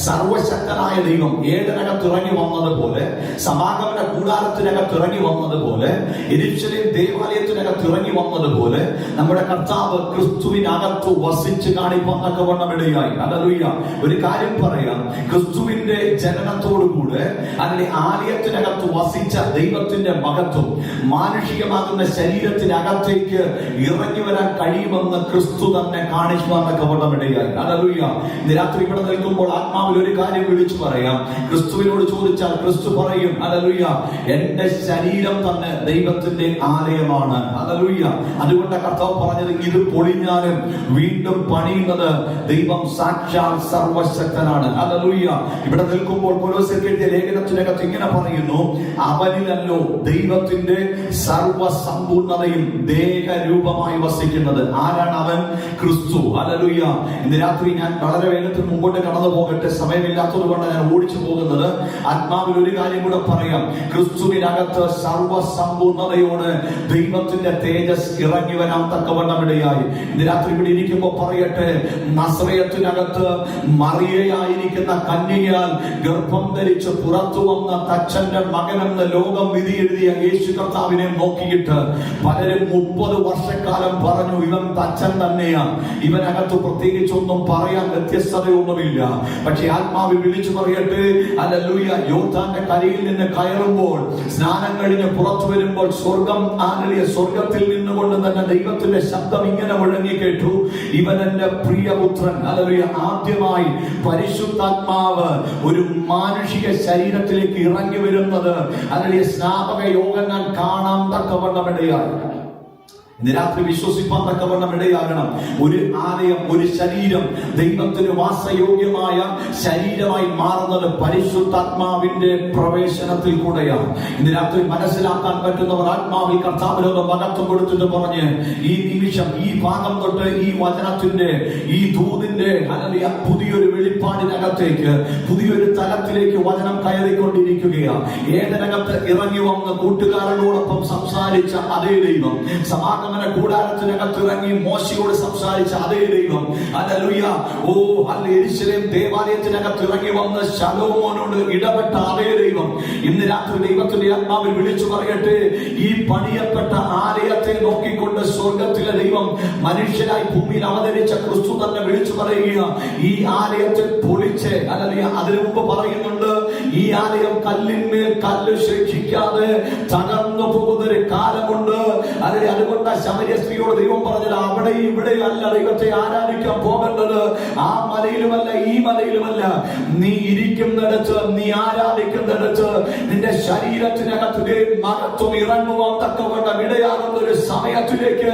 സർവശക്തനായ ദൈവം ഏടനകത്ത് ഇറങ്ങി വന്നതുപോലെ, സമാഗമന കൂടാരത്തിനകത്ത് ഇറങ്ങി വന്നതുപോലെ, യെരൂശലേം ദേവാലയത്തിനകത്ത് ഇറങ്ങി വന്നതുപോലെ നമ്മുടെ കർത്താവ് ക്രിസ്തുവിനകത്ത് വസിച്ച് കാണിപ്പാൻ തക്കവണ്ണം ഇടയായി. ഹല്ലേലൂയ. ഒരു കാര്യം പറയാം, ക്രിസ്തുവിന്റെ ജനനത്തോടുകൂടെ അതിന്റെ ആലയത്തിനകത്ത് വസിച്ച ദൈവത്തിന്റെ മഹത്വം മാനുഷികമാകുന്ന ശരീരത്തിനകത്തേക്ക് ഇറങ്ങി വരാൻ കഴിയുമെന്ന് ക്രിസ്തു തന്നെ കാണിച്ചു ഇടയായി. ഹല്ലേലൂയ. ഇന്ന് രാത്രി ഇവിടെ നിൽക്കുമ്പോൾ ആത്മാവിൽ ഒരു കാര്യം വിളിച്ചു പറയാം. ക്രിസ്തുവിനോട് ചോദിച്ചാൽ ക്രിസ്തു പറയും, ഹല്ലേലൂയ, എന്റെ ശരീരം തന്നെ ദൈവത്തിന്റെ ആലയമാണ്. ഹല്ലേലൂയ. അതുകൊണ്ട് കർത്താവ് പറഞ്ഞത്, ഇത് പൊളിഞ്ഞാലും വീണ്ടും പണിയുന്നത് ദൈവം സാക്ഷാൽ സർവശക്തനാണ്. ഹല്ലേലൂയ. ഇവിടെ നിൽക്കുമ്പോൾ കൊലോസ്യർക്ക് എഴുതിയ ലേഖനത്തിനകത്ത് ഇങ്ങനെ പറയുന്നു, അവനിലല്ലോ ദൈവത്തിന്റെ സർവസമ്പൂർണതയും ദേഹരൂപമായി വസിക്കുന്നത്. ആരാണ് അവൻ? ക്രിസ്തു. ഹല്ലേലൂയ. ഇന്ന് രാത്രി ഞാൻ വളരെ വേഗത്തിൽ മുമ്പോട്ട് കടന്നു പോകട്ടെ, സമയമില്ലാത്തത് കൊണ്ട് ഞാൻ ഓടിച്ചു പോകുന്നത്. ആത്മാവിൽ ഒരു കാര്യം കൂടെ പറയാം, ക്രിസ്തുവിനകത്ത് സർവസമ്പൂർണതയോട് ദൈവത്തിന്റെ തേജസ് ഇറങ്ങി വരാൻ തക്കവണ്ണം ഇടയായി. ഇന്ന് രാത്രി ഇവിടെ ഇരിക്കുമ്പോ പറയട്ടെ, നസറേത്തിനകത്ത് മറിയയായിരിക്കുന്ന കന്യകയാൽ ഗർഭം ധരിച്ച് പുറത്തു വന്ന തച്ചന്റെ മകനെന്ന് ലോകം വിധി എഴുതിയ യേശു കർത്താവിനെ നോക്കിയിട്ട് പലരും 30 വർഷക്കാലം പറഞ്ഞു, ഇവൻ തച്ചൻ തന്നെയാണ്, ഇവനകത്ത് പ്രത്യേകിച്ചൊന്നും പറയാൻ വ്യത്യസ്തതയൊന്നുമില്ല. പക്ഷെ ആത്മാവിൽ വിളിച്ചു പറയട്ടെ, ഹല്ലേലൂയ, യോർദാന്റെ കരയിൽ നിന്ന് കയറുമ്പോൾ, സ്നാനം കഴിഞ്ഞ് പുറത്തു വരുമ്പോൾ സ്വർഗത്തിൽ നിന്നുകൊണ്ട് തന്നെ ദൈവത്തിന്റെ ശബ്ദം ഇങ്ങനെ മുഴങ്ങി കേട്ടു, ഇവൻ എന്റെ പ്രിയപുത്രൻ. ഹല്ലേലൂയ. ആദ്യമായി പരിശുദ്ധാത്മാവ് ഒരു മാനുഷിക ശരീരത്തിലേക്ക് ഇറങ്ങി വരുന്നത് ഹല്ലേലൂയ സ്നാപക യോഹന്നാൻ കാണാൻ തക്കവണ്ണം ഇടയായി. ഇന്ന് രാത്രി വിശ്വസിപ്പാൻ തക്കവണ്ണം ഇടയാകണം. ഒരു ആലയം, ഒരു ശരീരം ദൈവത്തിന് വാസയോഗ്യമായ ശരീരമായി മാറുന്നത് പരിശുദ്ധാത്മാവിന്റെ പ്രവേശനത്തിൽ കൂടെയാണ്. ഇന്ന് രാത്രി മനസ്സിലാക്കാൻ പറ്റുന്നവർ ആത്മാവിൽ കർത്താവിനോട് മഹത്വം കൊടുത്തിട്ട് പറഞ്ഞ്, ഈ നിമിഷം, ഈ ഭാഗം തൊട്ട് ഈ വചനത്തിന്റെ, ഈ ദൂതിന്റെ പുതിയൊരു വെളിപ്പാടിനകത്തേക്ക്, പുതിയൊരു തലത്തിലേക്ക് വചനം കയറിക്കൊണ്ടിരിക്കുകയാണ്. ഏതനകത്ത് ഇറങ്ങി വന്ന് കൂട്ടുകാരനോടൊപ്പം സംസാരിച്ച അതേ ദൈവം, സമാഗമന കൂടാരത്തിനകത്ത് ഇറങ്ങി മോശയോട് സംസാരിച്ച അതേ ദൈവം, ഹല്ലേലൂയ, ഓ യെരൂശലേം ദേവാലയത്തിനകത്ത് ഇറങ്ങി വന്ന് ശലോമോനോട് ഇടപെട്ട അതേ ദൈവം ഇന്ന് രാത്രി ദൈവത്തിന്റെ ആത്മാവിൽ വിളിച്ചു പറയട്ടെ, ഈ പണിയപ്പെട്ട ആലയത്തെ നോക്കിക്കൊണ്ട് സ്വർഗത്തിലെ ദൈവം മനുഷ്യരായി ഭൂമിയിൽ അവതരിച്ച ക്രിസ്തു തന്നെ വിളിച്ചു പറയുക, ഈ ആലയത്തിൽ പൊളിച്ച്, അല്ലെങ്കിൽ അതിനു മുമ്പ് പറയുന്നുണ്ട്, ഈ ആലയം കല്ലിന്മേൽ കല്ല് ശേഷിക്കാതെ തകർന്നു പോകുന്നൊരു കാലമുണ്ട്. അല്ലെങ്കിൽ അതുകൊണ്ട് ശമര്യ സ്ത്രീയോട് ദൈവം പറഞ്ഞത്, അവിടെ ഇവിടെയും അല്ല ദൈവത്തെ ആരാധിക്കാൻ പോകേണ്ടത്, ആ മലയിലുമല്ല ഈ മലയിലുമല്ല, നീ ഇരിക്കുന്നിടത്ത്, നീ ആരാധിക്കുന്നിടത്ത് നിന്റെ ശരീരത്തിനകത്ത് മഹത്വം ഇറങ്ങുവാൻ തക്കവണ്ണം ഇടയാകുന്ന ഒരു സമയത്തിലേക്ക്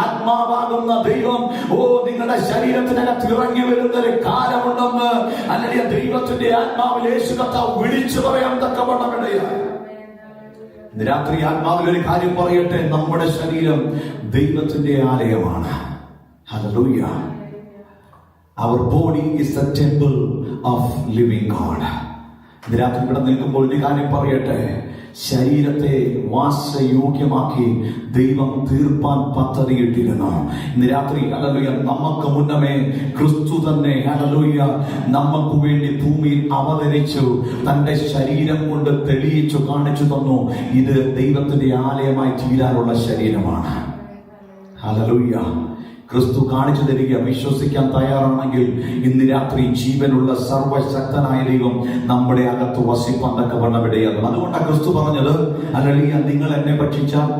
ആത്മാവാകുന്ന ദൈവം, ഓ നിങ്ങളുടെ ശരീരത്തിനകത്ത് ഇറങ്ങി വരുന്ന ഒരു കാലമുണ്ടെന്ന് അല്ലെങ്കിൽ ദൈവത്തിന്റെ ആത്മാവിൽ യേശു കർത്താവ് വിളിച്ചു പറയാൻ തക്കവണ്ണം ഇടയായി. രാത്രി ആത്മാവിൽ ഒരു കാര്യം പറയട്ടെ, നമ്മുടെ ശരീരം ദൈവത്തിന്റെ ആലയമാണ്. Hallelujah. Our body is the temple of living God. രാത്രി ഇവിടെ നിൽക്കുമ്പോൾ ഒരു കാര്യം പറയട്ടെ, ശരീരത്തെ വാസയോഗ്യമാക്കി ദൈവം തീർപ്പാൻ പദ്ധതിയിട്ടിരുന്നു. ഇന്ന് രാത്രി ഹല്ലേലൂയ, നമുക്ക് മുന്നമേ ക്രിസ്തു തന്നെ ഹല്ലേലൂയ നമുക്ക് വേണ്ടി ഭൂമിയിൽ അവതരിച്ചു, തന്റെ ശരീരം കൊണ്ട് തെളിയിച്ചു കാണിച്ചു തന്നു, ഇത് ദൈവത്തിന്റെ ആലയമായി തീരാനുള്ള ശരീരമാണ്. ഹല്ലേലൂയ. ക്രിസ്തു കാണിച്ചു തരിക. വിശ്വസിക്കാൻ തയ്യാറാണെങ്കിൽ ഇന്ന് രാത്രി ജീവനുള്ള സർവശക്തനായ ദൈവം നമ്മുടെ അകത്ത് വസിപ്പാൻ തക്കവണ്ണം ഇടയാകും. അതുകൊണ്ടാണ് ക്രിസ്തു പറഞ്ഞത്, ഹല്ലേലൂയ, നിങ്ങൾ എന്നെ ഭക്ഷിച്ചാൽ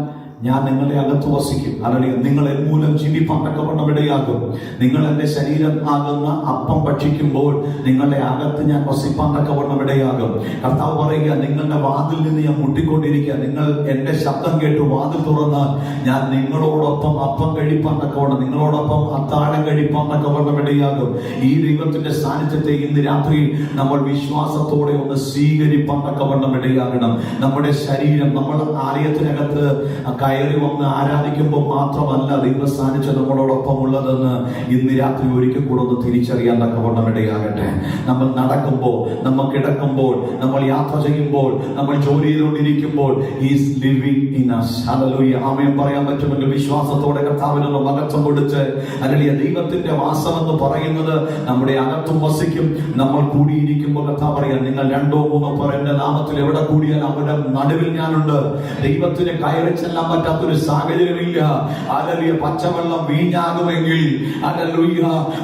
ഞാൻ നിങ്ങളുടെ അകത്ത് വസിക്കും. അല്ലെങ്കിൽ നിങ്ങൾ എൻ മൂലം ജീവിപ്പാൻ തക്കവണ്ണം ഇടയാകും. നിങ്ങൾ എന്റെ ശരീരം ആകുന്ന അപ്പം ഭക്ഷിക്കുമ്പോൾ നിങ്ങളുടെ അകത്ത് ഞാൻ വസിപ്പാൻ തക്കവണ്ണം ഇടയാകും. കർത്താവ് പറയുക, നിങ്ങളുടെ വാതിൽ നിന്ന് ഞാൻ മുട്ടിക്കൊണ്ടിരിക്കുക, നിങ്ങൾ എന്റെ ശബ്ദം കേട്ട് വാതിൽ തുറന്ന് ഞാൻ നിങ്ങളോടൊപ്പം അപ്പം കഴിപ്പാൻ തക്കവണ്ണം, നിങ്ങളോടൊപ്പം അത്താഴം കഴിപ്പാൻ തക്കവണ്ണം ഇടയാകും. ഈ ദൈവത്തിന്റെ സാന്നിധ്യത്തെ ഇന്ന് രാത്രി നമ്മൾ വിശ്വാസത്തോടെ ഒന്ന് സ്വീകരിപ്പാൻ തക്കവണ്ണം ഇടയാകണം. നമ്മുടെ ശരീരം, നമ്മൾ ആലയത്തിനകത്ത് കയറി വന്ന് ആരാധിക്കുമ്പോൾ മാത്രമല്ല ദൈവ സാന്നിധ്യം നമ്മളോടൊപ്പം ഉള്ളതെന്ന് ഇന്ന് രാത്രി ഒരിക്കൽ കൂടെ ഒന്ന് തിരിച്ചറിയാൻ തക്കവണ്ണം ഇടയാകട്ടെ. നമ്മൾ നടക്കുമ്പോൾ, നമ്മൾ കിടക്കുമ്പോൾ, നമ്മൾ യാത്ര ചെയ്യുമ്പോൾ, നമ്മൾ ജോലി ചെയ്തുകൊണ്ടിരിക്കുമ്പോൾ ഈസ് ലിവിംഗ് ഇൻ us. ഹല്ലേലൂയ. ആമേൻ പറയാൻ പറ്റുമെങ്കിൽ വിശ്വാസത്തോടെ കർത്താവിനൊന്ന് മഹത്വം കൊടുത്ത്, അല്ലെങ്കിൽ ദൈവത്തിന്റെ വാസം എന്ന് പറയുന്നത് നമ്മുടെ അകത്തും വസിക്കും. നമ്മൾ കൂടിയിരിക്കുമ്പോൾ കർത്താവ് പറയാൻ, നിങ്ങൾ 2 or 3 പേർ എന്റെ നാമത്തിൽ എവിടെ കൂടിയാൽ അവരുടെ നടുവിൽ ഞാനുണ്ട്. ദൈവത്തിന് കയറി ചെല്ലാൻ പറ്റാത്തൊരു സാഹചര്യമില്ല. ഹല്ലേലൂയ. പച്ചവെള്ളം വീഞ്ഞാകുമെങ്കിൽ, ഹല്ലേലൂയ,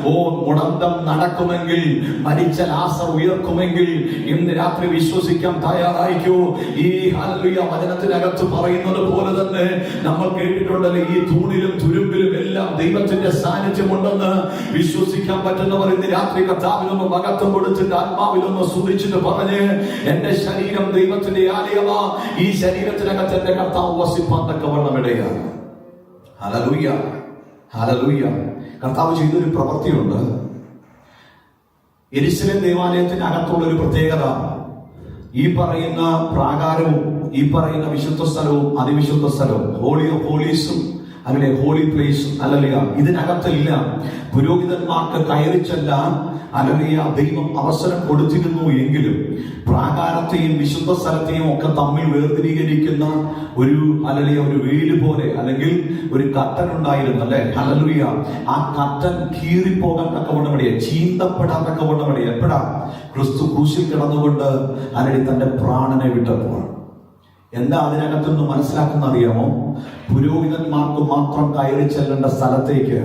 ഓ മുടന്തം നടക്കുമെങ്കിൽ, മരിച്ച ലാസർ ഉയർക്കുമെങ്കിൽ, ഇന്ന് രാത്രി വിശ്വസിക്കാൻ തയ്യാറായിക്കോ. ഈ ഹല്ലേലൂയ വചനത്തിനകത്ത് പറയുന്നത് പോലെ തന്നെ നമ്മൾ കേട്ടിട്ടുണ്ടല്ലോ, ഈ തൂണിലും തുരുമ്പിലും എല്ലാം ദൈവത്തിന്റെ സാന്നിധ്യമുണ്ടെന്ന് വിശ്വസിക്കാൻ പറ്റുന്നവർ ഇന്ന് രാത്രി കർത്താവിനൊന്ന് മഹത്വം കൊടുത്തിട്ട് ആത്മാവിലൊന്ന് സ്തുതിച്ചിട്ട് പറഞ്ഞ്, എന്റെ ശരീരം ദൈവത്തിന്റെ ആലയമാ, ഈ ശരീരത്തിനകത്ത് എന്റെ കർത്താവ് വസിപ്പാൻ തക്കവണ്ണം ഇടയാണ്. ഹല്ലേലൂയ. ഹല്ലേലൂയ. കർത്താവ് ചെയ്തൊരു പ്രവൃത്തിയുണ്ട്. യെരൂശലേം ദേവാലയത്തിനകത്തുള്ള ഒരു പ്രത്യേകത, ഈ പറയുന്ന പ്രാകാരവും ഈ പറയുന്ന വിശുദ്ധ സ്ഥലവും അതിവിശുദ്ധ സ്ഥലവും, ഹോളി ഓഫ് ഹോളീസും അല്ലെങ്കിൽ ഹോളി പ്ലേസും, ഹല്ലേലൂയ, ഇതിനകത്തില്ല പുരോഹിതന്മാർക്ക് കയറി ചെല്ലാൻ ഹല്ലേലൂയ ദൈവം അവസരം കൊടുത്തിരുന്നു. എങ്കിലും പ്രാകാരത്തെയും വിശുദ്ധ സ്ഥലത്തെയും ഒക്കെ തമ്മിൽ വേർതിരികരിക്കുന്ന ഒരു ഹല്ലേലൂയ ഒരു വീട് പോലെ അല്ലെങ്കിൽ ഒരു കർട്ടൻ ഉണ്ടായിരുന്നു, അല്ലെ? ഹല്ലേലൂയ. ആ കർട്ടൻ കീറിപ്പോകാൻ തക്കവണ്ണം ഇടയാ, ചീന്തപ്പെടാൻ തക്കവണ്ണം ഇടയാ. എപ്പോഴാ? ക്രിസ്തു ക്രൂശിൽ കിടന്നുകൊണ്ട് ഹല്ലേലൂയ തന്റെ പ്രാണനെ വിട്ടപ്പോൾ. എന്താ അതിനകത്തുനിന്ന് മനസ്സിലാക്കുന്ന അറിയാമോ? പുരോഹിതന്മാർക്ക് മാത്രം കയറി ചെല്ലേണ്ട സ്ഥലത്തേക്ക്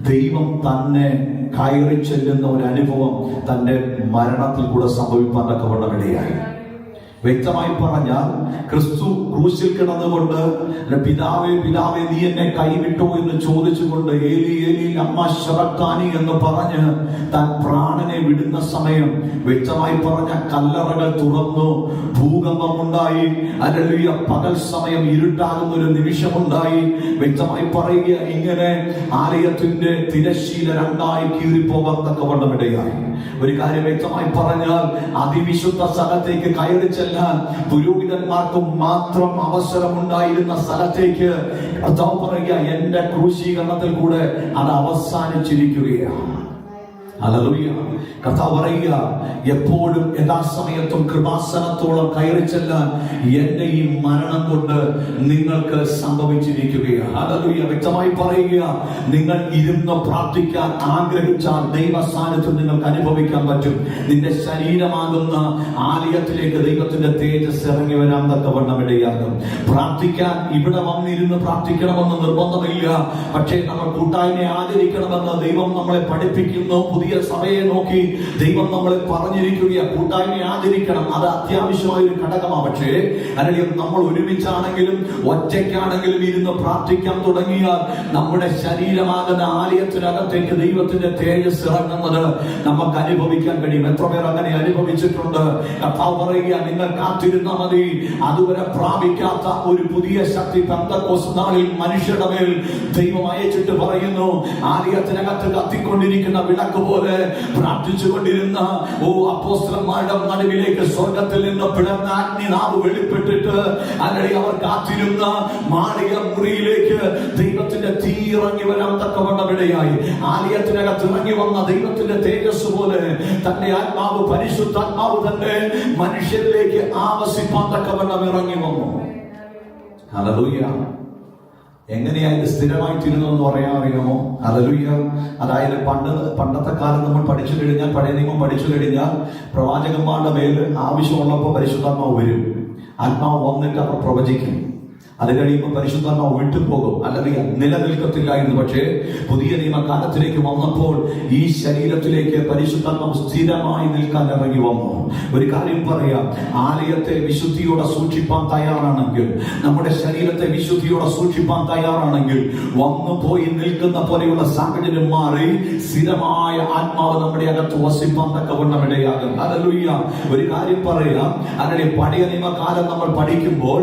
ദൈവം തന്നെ കയറി ചെല്ലുന്ന ഒരു അനുഭവം തന്റെ മരണത്തിൽ കൂടെ സംഭവിപ്പാൻ തക്കവണ്ണം ഇടയായി. വ്യക്തമായി പറഞ്ഞാൽ ക്രിസ്തു ക്രൂശിൽ കിടന്നുകൊണ്ട് പിതാവേ പിതാവേ നീ എന്നെ കൈവിട്ടോ എന്ന് ചോദിച്ചുകൊണ്ട് ഏലി ഏലി ലമ്മ ശബക്താനി എന്ന് പറഞ്ഞ് താൻ പ്രാണനെ വിടുന്ന സമയം വ്യക്തമായി പറഞ്ഞ കല്ലറകൾ തുറന്നു, ഭൂകമ്പമുണ്ടായി, ഹല്ലേലൂയ, പകൽ സമയം ഇരുട്ടാകുന്ന ഒരു നിമിഷമുണ്ടായി. വ്യക്തമായി പറയുക, ഇങ്ങനെ ആലയത്തിന്റെ തിരശ്ശീല രണ്ടായി കീറിപ്പോകാൻ തക്കവണ്ണം ഇടയായി. ഒരു കാര്യം വ്യക്തമായി പറഞ്ഞാൽ അതിവിശുദ്ധ സ്ഥലത്തേക്ക് കയറി ചെല്ലാൻ പുരോഹിതന്മാർക്കും മാത്രം അവസരമുണ്ടായിരുന്ന സ്ഥലത്തേക്ക് കർത്താവ് പറയുക, എന്റെ ക്രൂശീകരണത്തിൽ കൂടെ അത് അവസാനിച്ചിരിക്കുകയാണ്. ഹല്ലേലൂയ. കർത്താവ് പറയുക, എപ്പോഴും യഥാസമയത്തും കൃപാസനത്തോളം കയറി ചെല്ലാൻ എന്റെ ഈ മരണം കൊണ്ട് നിങ്ങൾക്ക് സംഭവിച്ചിരിക്കുകയാണ്. ഹല്ലേലൂയ. വ്യക്തമായി പറയുക, നിങ്ങൾ ഇരുന്ന് പ്രാർത്ഥിക്കാൻ ആഗ്രഹിച്ചാൽ ദൈവ സാന്നിധ്യം നിങ്ങൾക്ക് അനുഭവിക്കാൻ പറ്റും. നിന്റെ ശരീരമാകുന്ന ആലയത്തിലേക്ക് ദൈവത്തിന്റെ തേജസ് ഇറങ്ങി വരാൻ തക്കവണ്ണം ഇടയാകും. പ്രാർത്ഥിക്കാൻ ഇവിടെ വന്നിരുന്ന് പ്രാർത്ഥിക്കണമെന്ന് നിർബന്ധമില്ല. പക്ഷേ നമ്മൾ കൂട്ടായ്മയെ ആചരിക്കണമെന്ന് ദൈവം നമ്മളെ പഠിപ്പിക്കുന്നു. പുതിയ സഭയെ നോക്കി ദൈവം നമ്മളെ പറഞ്ഞിരിക്കുക, കൂട്ടായ്മയെ ആചരിക്കണം. അത് അത്യാവശ്യമായ ഒരു ഘടകമാണ്. പക്ഷേ അല്ലെങ്കിൽ നമ്മൾ ഒരുമിച്ചാണെങ്കിലും ഒറ്റയ്ക്കാണെങ്കിലും ഇരുന്ന് പ്രാർത്ഥിക്കാൻ തുടങ്ങിയാൽ നമ്മുടെ ശരീരമാകുന്ന ആലയത്തിനകത്തേക്ക് ദൈവത്തിന്റെ തേജസ് ഇറങ്ങുന്നത് നമുക്ക് അനുഭവിക്കാൻ കഴിയും. എത്ര പേർ അങ്ങനെ അനുഭവിച്ചിട്ടുണ്ട്? കർത്താവ് പറയുക, നിങ്ങൾ കാത്തിരുന്ന മതി. അതുവരെ പ്രാപിക്കാത്ത ഒരു പുതിയ ശക്തി പെന്തക്കോസ്ത് നാളിൽ മനുഷ്യരുടെ മേൽ ദൈവം അയച്ചിട്ട് പറയുന്നു. ആലയത്തിനകത്ത് കത്തിക്കൊണ്ടിരിക്കുന്ന വിളക്ക് പോലെ പ്രാർത്ഥിച്ചുകൊണ്ടിരുന്ന അപ്പോസ്തലന്മാരുടെ നടുവിലേക്ക് സ്വർഗത്തിൽ നിന്ന് പിളർന്ന അഗ്നിനാവ് വെളിപ്പെട്ടിട്ട് അങ്ങനെ അവർ കാത്തിരുന്ന മാളിക മുറിയിലേക്ക് ദൈവത്തിന്റെ തീ ഇറങ്ങി വരാൻ തക്കവണ്ണം ഇടയായി. ആലയത്തിനകത്ത് ഇറങ്ങി വന്ന ദൈവത്തിന്റെ തേജസ് പോലെ തന്റെ ആത്മാവ്, പരിശുദ്ധാത്മാവ് തന്നെ മനുഷ്യരിലേക്ക് ആവസിപ്പാൻ തക്കവണ്ണം ഇറങ്ങി വന്നു. ഹല്ലേലൂയ. എങ്ങനെയാ ഇത് സ്ഥിരമായിട്ടിരുന്നെന്ന് അറിയാമോ? ഹല്ലേലൂയ. അതായത് പണ്ടത്തെ കാലം നമ്മൾ പഠിച്ചു കഴിഞ്ഞാൽ, പഴയ നിയമം പഠിച്ചു കഴിഞ്ഞാൽ പ്രവാചകന്മാരുടെ മേൽ ആവശ്യമുള്ളപ്പോൾ പരിശുദ്ധാത്മാവ് വരും. ആത്മാവ് വന്നിട്ട് അവർ പ്രവചിക്കും. അത് കഴിയുമ്പോൾ പരിശുദ്ധാത്മാവ് വിട്ടുപോകും, അല്ലെങ്കിൽ നിലനിൽക്കത്തില്ലായിരുന്നു. പക്ഷേ പുതിയ നിയമകാലത്തിലേക്ക് വന്നപ്പോൾ ഈ ശരീരത്തിലേക്ക് പരിശുദ്ധാത്മാവ് സ്ഥിരമായി നിൽക്കാൻ ഇറങ്ങി വന്നു. ഒരു കാര്യം പറയാം, ആലയത്തെ വിശുദ്ധിയോടെ സൂക്ഷിപ്പാൻ തയ്യാറാണെങ്കിൽ, നമ്മുടെ ശരീരത്തെ വിശുദ്ധിയോടെ സൂക്ഷിപ്പാൻ തയ്യാറാണെങ്കിൽ, വന്നു പോയി നിൽക്കുന്ന പോലെയുള്ള സാഹചര്യം മാറി സ്ഥിരമായ ആത്മാവ് നമ്മുടെ അകത്ത് വസിപ്പാൻ തക്കവണ്ണം ഇടയാകും. ഹല്ലേലൂയ. ഒരു കാര്യം പറയാം, അങ്ങനെ പഴയ നിയമകാലം നമ്മൾ പഠിക്കുമ്പോൾ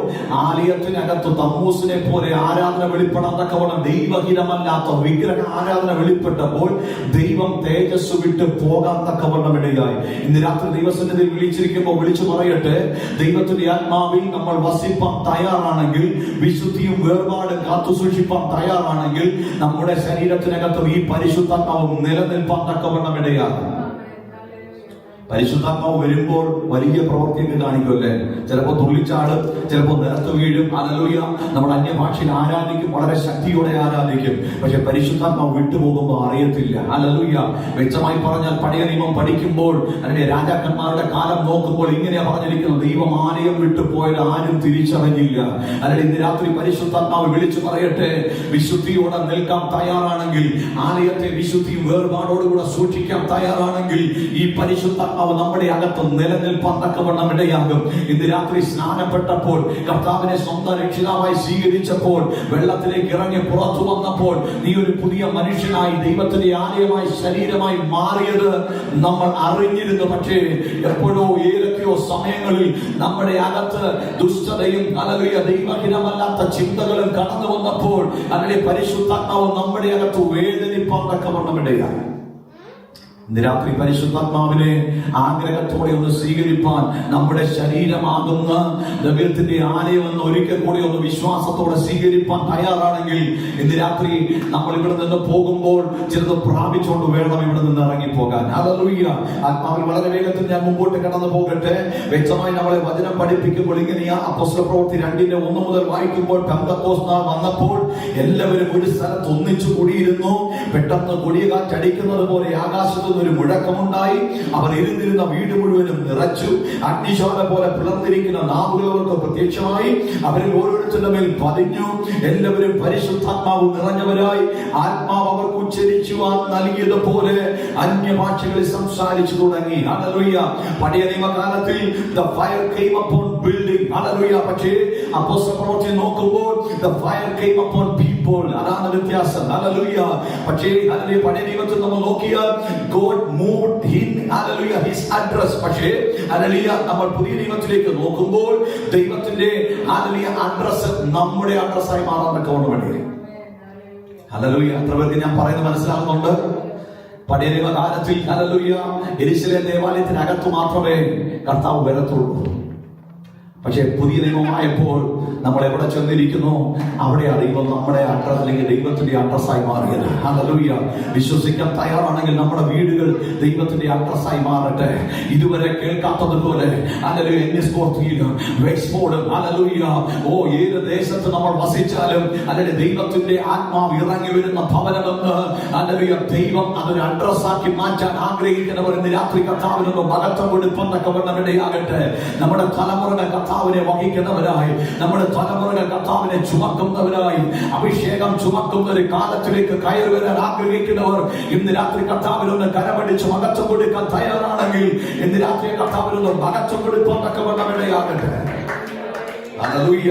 ആലയത്തിനകത്ത് തമ്മൂസിനെ പോലെ ആരാധന വെളിപ്പെടാൻ തക്കവണ്ണം ദൈവഹിതമല്ലാത്ത വിഗ്രഹ ആരാധന വെളിപ്പെട്ടപ്പോൾ ദൈവം തേജസ് വിട്ട് പോകാൻ തക്കവണ്ണം ഇടയായി. ഇന്ന് രാത്രി ദൈവസന്നിധിയിൽ വിളിച്ചിരിക്കുമ്പോൾ വിളിച്ചു പറയട്ടെ, ദൈവത്തിന്റെ ആത്മാവിൽ നമ്മൾ വസിപ്പാൻ തയ്യാറാണെങ്കിൽ, വിശുദ്ധിയും വേർപാടും കാത്തു സൂക്ഷിപ്പാൻ തയ്യാറാണെങ്കിൽ, നമ്മുടെ ശരീരത്തിനകത്ത് ഈ പരിശുദ്ധാത്മാവ് നിലനിൽപ്പാൻ തക്കവണ്ണം ഇടയാകും. പരിശുദ്ധാത്മാവ് വരുമ്പോൾ വലിയ പ്രവൃത്തിയൊക്കെ കാണിക്കുമല്ലേ? ചിലപ്പോൾ തുള്ളിച്ചാടും, ചിലപ്പോൾ നിലത്ത് വീഴും. ഹല്ലേലൂയ. നമ്മൾ അന്യഭാഷയിൽ ആരാധിക്കും, വളരെ ശക്തിയോടെ ആരാധിക്കും. പക്ഷെ പരിശുദ്ധാത്മാവ് വിട്ടുപോകുമ്പോൾ അറിയത്തില്ല. ഹല്ലേലൂയ. വ്യക്തമായി പറഞ്ഞാൽ പഴയ നിയമം പഠിക്കുമ്പോൾ അതിന്റെ രാജാക്കന്മാരുടെ കാലം നോക്കുമ്പോൾ ഇങ്ങനെയാ പറഞ്ഞിരിക്കുന്നത്, ദൈവം ആലയം വിട്ടുപോയത് ആരും തിരിച്ചറിഞ്ഞില്ല. അല്ലെങ്കിൽ ഇന്ന് രാത്രി പരിശുദ്ധാത്മാവ് വിളിച്ചു പറയട്ടെ, വിശുദ്ധിയോടെ നിൽക്കാൻ തയ്യാറാണെങ്കിൽ, ആലയത്തെ വിശുദ്ധിയും വേർപാടോടുകൂടെ സൂക്ഷിക്കാൻ തയ്യാറാണെങ്കിൽ, ഈ പരിശുദ്ധ നമ്മുടെ അകത്ത് നിലനിൽപ്പാൻ തക്കവണ്ണം ഇടയാകും. ഇന്ന് രാത്രി സ്നാനപ്പെട്ടപ്പോൾ, കർത്താവിനെ സ്വന്തം രക്ഷിതാവായി സ്വീകരിച്ചപ്പോൾ, വെള്ളത്തിലേക്ക് ഇറങ്ങി പുറത്തു വന്നപ്പോൾ നീ ഒരു പുതിയ മനുഷ്യനായി, ദൈവത്തിന്റെ ആലയമായി, ശരീരമായി മാറിയത് നമ്മൾ അറിഞ്ഞിരുന്നു. പക്ഷേ എപ്പോഴോ ഏതൊക്കെയോ സമയങ്ങളിൽ നമ്മുടെ അകത്ത് ദുഷ്ടതയും ഹല്ലേലൂയ ദൈവഹിതമല്ലാത്ത ചിന്തകളും കടന്നു വന്നപ്പോൾ അതിലെ പരിശുദ്ധാത്മാവ് നമ്മുടെ അകത്ത് വേദനിപ്പാൻ തക്കവണ്ണം ഇടയായി. ഇന്ന് രാത്രി പരിശുദ്ധാത്മാവിനെ ആഗ്രഹത്തോടെ ഒന്ന് സ്വീകരിപ്പാൻ, നമ്മുടെ ശരീരമാകുന്ന ദൈവത്തിന്റെ ആലയം എന്ന് ഒരിക്കൽ കൂടി ഒന്ന് വിശ്വാസത്തോടെ സ്വീകരിപ്പാൻ തയ്യാറാണെങ്കിൽ, ഇന്ന് രാത്രി നമ്മൾ ഇവിടെ നിന്ന് പോകുമ്പോൾ ചിലത് പ്രാപിച്ചുകൊണ്ട് വേണം ഇവിടെ നിന്ന് ഇറങ്ങിപ്പോകാൻ. ഹല്ലേലൂയ. ആത്മാവിൽ വളരെ വേഗത്തിൽ ഞാൻ മുമ്പോട്ട് കടന്നു പോകട്ടെ. വ്യക്തമായി നമ്മളെ വചനം പഠിപ്പിക്കുമ്പോൾ ഇങ്ങനെയാ, അപ്പോസ്തലപ്രവൃത്തി 2:1 മുതൽ വായിക്കുമ്പോൾ, പെന്തക്കോസ്ത് നാൾ വന്നപ്പോൾ എല്ലാവരും ഒരു സ്ഥലത്ത് ഒന്നിച്ചു കൂടിയിരുന്നു. പെട്ടെന്ന് കൊടിയ കാറ്റടിക്കുന്നത് പോലെ ആകാശത്ത് എന്നൊരു മുഴക്കമുണ്ടായി. അവർ ഇരുന്നിരുന്ന വീട് മുഴുവനും നിറച്ചു. അഗ്നിശോല പോലെ പിളർന്നിരിക്കുന്ന നാവുകൾ അവർക്ക് പ്രത്യക്ഷമായി. അവരിൽ ഓരോരുത്തരുടെ മേൽ പതിഞ്ഞു. എല്ലാവരും പരിശുദ്ധാത്മാവ് നിറഞ്ഞവരായി. ആത്മാവ് അവർക്ക് ഉച്ചരിക്കുവാൻ നൽകിയതുപോലെ അന്യഭാഷകളിൽ സംസാരിച്ചു തുടങ്ങി. ഹല്ലേലൂയ. പഴയ നിയമകാലത്തിൽ the fire came upon building. Hallelujah. പക്ഷേ അപ്പോസ്തലപ്രവൃത്തി നോക്കുമ്പോൾ the fire came upon people. അതാണ് വ്യത്യാസം. ഹല്ലേലൂയ. പക്ഷേ ഹല്ലേലൂയ പഴയ നിയമത്തിൽ നമ്മൾ നോക്കിയാൽ God moved in hallelujah his address. പക്ഷേ ഹല്ലേലൂയ നമ്മൾ പുതിയ നിയമത്തിലേക്ക് നോക്കുമ്പോൾ ദൈവത്തിന്റെ ഹല്ലേലൂയ അഡ്രസ് നമ്മുടെ അഡ്രസ്സായി മാറാൻ വേണ്ടി. ഹല്ലേലൂയ. എത്ര പേർക്ക് ഞാൻ പറയുന്നത് മനസ്സിലാകുന്നുണ്ട്? പഴയ നിയമകാലത്തിൽ ഹല്ലേലൂയ യെരൂശലേം ദേവാലയത്തിനകത്ത് മാത്രമേ കർത്താവ് വരത്തുള്ളൂ. പക്ഷേ പുതിയ നിയമമായപ്പോൾ നമ്മൾ എവിടെ ചെന്നിരിക്കുന്നു അവിടെ ദൈവം നമ്മുടെ അഡ്രസ് അല്ലെങ്കിൽ ദൈവത്തിന്റെ അഡ്രസ്സായി മാറിയത്. ഹല്ലേലൂയ. വിശ്വസിക്കാൻ തയ്യാറാണെങ്കിൽ നമ്മുടെ വീടുകൾ ദൈവത്തിന്റെ അഡ്രസ്സായി മാറട്ടെ. ഇതുവരെ കേൾക്കാത്തതുപോലെ ഹല്ലേലൂയ എൻഎസ്കോർത്തിയിലും വെക്സ്ഫോർഡും ഹല്ലേലൂയ ഏത് ദേശത്ത് നമ്മൾ വസിച്ചാലും അല്ലെങ്കിൽ ദൈവത്തിന്റെ ആത്മാവ് ഇറങ്ങി വരുന്ന ഭവനമെന്ന് ഹല്ലേലൂയ ദൈവം അതൊരു അഡ്രസ്സാക്കി മാറ്റാൻ ആഗ്രഹിക്കുന്നവർ ഇന്ന് രാത്രി കർത്താവിനൊന്ന് മഹത്വം കൊടുപ്പെന്നൊക്കെ ഇടയാകട്ടെ. നമ്മുടെ തലമുറകൾ കർത്താവിനെ വഹിക്കുന്നവരായി, നമ്മുടെ തലമുറകൾ കർത്താവിനെ ചുമക്കുന്നവരായി, അഭിഷേകം ചുമക്കുന്ന ഒരു കാലത്തിലേക്ക് കയറി വരാൻ ആഗ്രഹിക്കുന്നവർ ഇന്ന് രാത്രി കർത്താവിനൊന്ന് കരമടിച്ച് മഹത്വം കൊടുക്കാൻ തയ്യാറാണെങ്കിൽ ഇന്ന് രാത്രി കർത്താവിനൊന്ന് മഹത്വം കൊടുപ്പെന്നൊക്കെ ഇടയാകട്ടെ. ഹല്ലേലൂയ.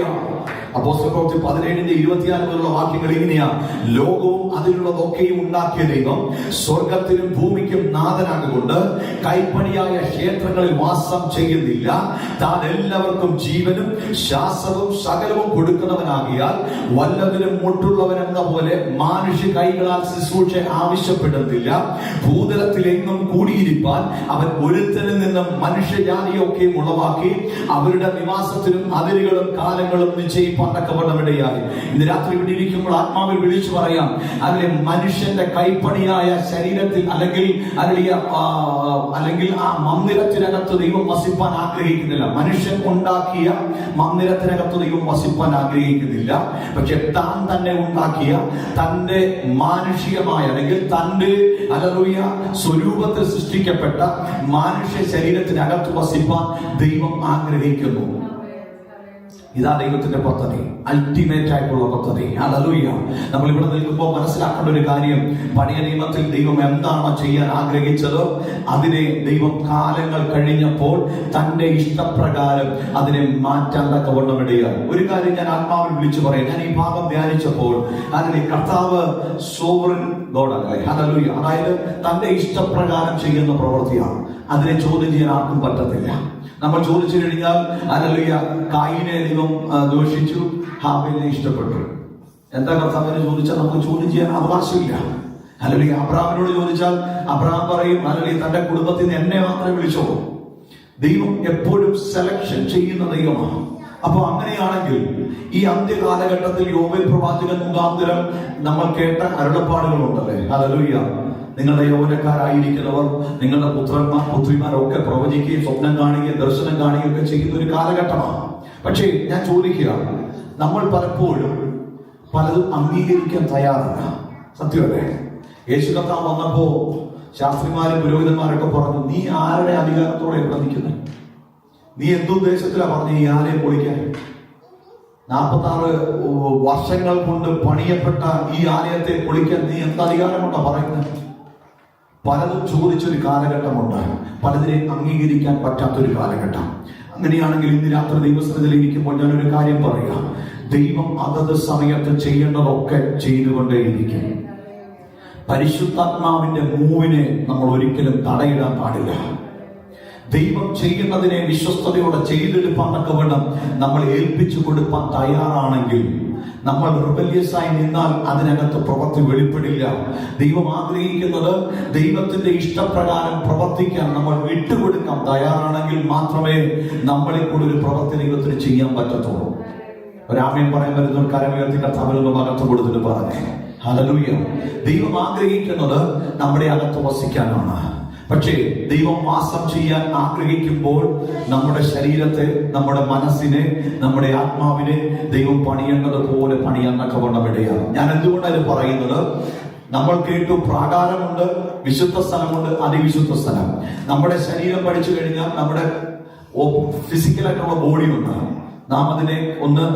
അപ്പോസ്തലപ്രവൃത്തി 17:24 മുതലുള്ള വാക്യങ്ങൾ ഇങ്ങനെയാ: ലോകവും അതിലുള്ളതൊക്കെയും ഉണ്ടാക്കിയ ദൈവം സ്വർഗത്തിനും ഭൂമിക്കും നാഥനാകൊണ്ട് കൈപ്പണിയായ ക്ഷേത്രങ്ങളിൽ വാസം ചെയ്യുന്നില്ല. താൻ എല്ലാവർക്കും ജീവനും ശ്വാസവും സകലവും കൊടുക്കുന്നവനാകിയാൽ വല്ലതിനും മുട്ടുള്ളവനെന്ന പോലെ മാനുഷ്യ കൈകളാൽ ശുശ്രൂഷ ആവശ്യപ്പെടുന്നില്ല. ഭൂതലത്തിലെങ്ങും കൂടിയിരിക്കാൻ അവൻ ഒരുത്തനിൽ നിന്നും മനുഷ്യജാതിയൊക്കെയും ഉളവാക്കി അവരുടെ നിവാസത്തിനും അതിരുകളും കാലങ്ങളും നിശ്ചയിപ്പാൻ ഇടയായി. ഇന്ന് രാത്രി ഇവിടെ ഇരിക്കുമ്പോൾ ആത്മാവിൽ വിളിച്ചു പറയാം, അതിലെ മനുഷ്യന്റെ കൈപ്പണിയായ ശരീരത്തിൽ അല്ലെങ്കിൽ ആ മന്ദിരത്തിനകത്ത് ദൈവം വസിപ്പാൻ ആഗ്രഹിക്കുന്നില്ല. മനുഷ്യൻ ഉണ്ടാക്കിയ മന്ദിരത്തിനകത്ത് ദൈവം വസിപ്പാൻ ആഗ്രഹിക്കുന്നില്ല. പക്ഷെ താൻ തന്നെ ഉണ്ടാക്കിയ തന്റെ മാനുഷികമായ അല്ലെങ്കിൽ തന്റെ ഹല്ലേലൂയ സ്വരൂപത്തിൽ സൃഷ്ടിക്കപ്പെട്ട മാനുഷ്യ ശരീരത്തിനകത്ത് വസിപ്പാൻ ദൈവം ആഗ്രഹിക്കുന്നു. ഇതാ ദൈവത്തിന്റെ പദ്ധതി, അൾട്ടിമേറ്റ് ആയിട്ടുള്ള പദ്ധതി. ഹല്ലേലൂയ. നമ്മൾ ഇവിടെ നിൽക്കുമ്പോൾ മനസ്സിലാക്കേണ്ട ഒരു കാര്യം, പഴയ നിയമത്തിൽ ദൈവം എന്താണ് ചെയ്യാൻ ആഗ്രഹിച്ചത് അതിനെ ദൈവം കാലങ്ങൾ കഴിഞ്ഞപ്പോൾ തന്റെ ഇഷ്ടപ്രകാരം അതിനെ മാറ്റാൻ തക്കവണ്ണമിടയായി. ഒരു കാര്യം ഞാൻ ആത്മാവിൽ വിളിച്ചു പറയാം. ഞാൻ ഈ ഭാഗം ധ്യാനിച്ചപ്പോൾ അതിനെ കർത്താവ് സോവറിൻ ഗോഡല്ലേ. ഹല്ലേലൂയ. അതായത് തന്റെ ഇഷ്ടപ്രകാരം ചെയ്യുന്ന പ്രവൃത്തിയാണ്. അതിനെ ചോദ്യം ചെയ്യാൻ ആർക്കും പറ്റത്തില്ല. നമ്മൾ ചോദിച്ചു കഴിഞ്ഞാൽ ഹല്ലേലൂയ കായീനെ ദൈവം ദോഷിച്ചു, ഹാബേലിനെ ഇഷ്ടപ്പെട്ടു. എന്താ കർത്താവിനെ ചോദിച്ചാൽ നമുക്ക് ചോദ്യം ചെയ്യാൻ അവകാശമില്ല. ഹല്ലേലൂയ. അബ്രഹാമിനോട് ചോദിച്ചാൽ അബ്രഹാം പറയും ഹല്ലേലൂയ തന്റെ കുടുംബത്തിൽ നിന്ന് എന്നെ മാത്രമേ വിളിച്ചോളൂ. ദൈവം എപ്പോഴും സെലക്ഷൻ ചെയ്യുന്ന ദൈവമാണ്. അപ്പൊ അങ്ങനെയാണെങ്കിൽ ഈ അന്ത്യകാലഘട്ടത്തിൽ യോവേൽ പ്രവാചകൻ മുഖാന്തരം നമ്മൾ കേട്ട അരുളപ്പാടുകളുണ്ടല്ലേ. ഹല്ലേലൂയ. നിങ്ങളുടെ യൗവനക്കാരായിരിക്കുന്നവർ നിങ്ങളുടെ പുത്രന്മാർ പുത്രിമാരൊക്കെ പ്രവചിക്കുകയും സ്വപ്നം കാണുകയും ദർശനം കാണുകയും ഒക്കെ ചെയ്യുന്ന ഒരു കാലഘട്ടമാണ്. പക്ഷേ ഞാൻ ചോദിക്കുക, നമ്മൾ പലപ്പോഴും പലതും അംഗീകരിക്കാൻ തയ്യാറല്ല. സത്യമല്ലേ? യേശു കർത്താവ് വന്നപ്പോ ശാസ്ത്രിമാരും പുരോഹിതന്മാരൊക്കെ പറഞ്ഞു, നീ ആരുടെ അധികാരത്തോടെ ഇവിടെ നിൽക്കുന്നത്? നീ എന്തുദ്ദേശത്തിലാ പറഞ്ഞു ഈ ആലയം പൊളിക്കാൻ? 46 വർഷങ്ങൾ കൊണ്ട് പണിയപ്പെട്ട ഈ ആലയത്തെ പൊളിക്കാൻ നീ എന്ത് അധികാരം കൊണ്ടാ പറയുന്നത്? പലതും ചോദിച്ചൊരു കാലഘട്ടമുണ്ട്, പലതിനെ അംഗീകരിക്കാൻ പറ്റാത്തൊരു കാലഘട്ടം. അങ്ങനെയാണെങ്കിൽ ഇന്ന് രാത്രി ദൈവസന്നിധിയിൽ ഇരിക്കുമ്പോൾ ഞാനൊരു കാര്യം പറയാം, ദൈവം അതത് സമയത്ത് ചെയ്യേണ്ടതൊക്കെ ചെയ്തുകൊണ്ടേയിരിക്കും. പരിശുദ്ധാത്മാവിന്റെ മൂവിനെ നമ്മൾ ഒരിക്കലും തടയിടാൻ പാടില്ല. ദൈവം ചെയ്യുന്നതിനെ വിശ്വസ്തയോടെ ചെയ്തെടുപ്പാൻ തക്കവണ്ണം നമ്മൾ ഏൽപ്പിച്ചു കൊടുപ്പാൻ തയ്യാറാണെങ്കിൽ, നമ്മൾ റിബല്യസായി നിന്നാൽ അതിനകത്ത് പ്രവൃത്തി വെളിപ്പെടില്ല. ദൈവം ആഗ്രഹിക്കുന്നത് ദൈവത്തിന്റെ ഇഷ്ടപ്രകാരം പ്രവർത്തിക്കാൻ നമ്മൾ വിട്ടുകൊടുക്കാൻ തയ്യാറാണെങ്കിൽ മാത്രമേ നമ്മളെ കൂടെ ഒരു പ്രവൃത്തി ദൈവത്തിന് ചെയ്യാൻ പറ്റത്തുള്ളൂ. ഒരാമയം പറയാൻ വരുന്ന കരമുയർത്തി കർത്താവിനൊന്ന് മകത്ത് കൊടുത്തിട്ട് പറഞ്ഞേ ഹല്ലേലൂയ. ദൈവം ആഗ്രഹിക്കുന്നത് നമ്മുടെ അകത്ത് വസിക്കാനാണ്. പക്ഷേ ദൈവം വാസം ചെയ്യാൻ ആഗ്രഹിക്കുമ്പോൾ നമ്മുടെ ശരീരത്തെ, നമ്മുടെ മനസ്സിനെ, നമ്മുടെ ആത്മാവിനെ ദൈവം പണിയേണ്ടത് പോലെ പണിയാൻ തക്കവണ്ണം ഇടയാണ്. ഞാൻ എന്തുകൊണ്ടാണ് പറയുന്നത്? നമ്മൾ കേട്ടു പ്രാകാരമുണ്ട്, വിശുദ്ധ സ്ഥലമുണ്ട്, അതിവിശുദ്ധ സ്ഥലം. നമ്മുടെ ശരീരം പഠിച്ചു കഴിഞ്ഞാൽ നമ്മുടെ ഫിസിക്കലായിട്ടുള്ള ബോഡി ഉണ്ട്. നാം അതിനെ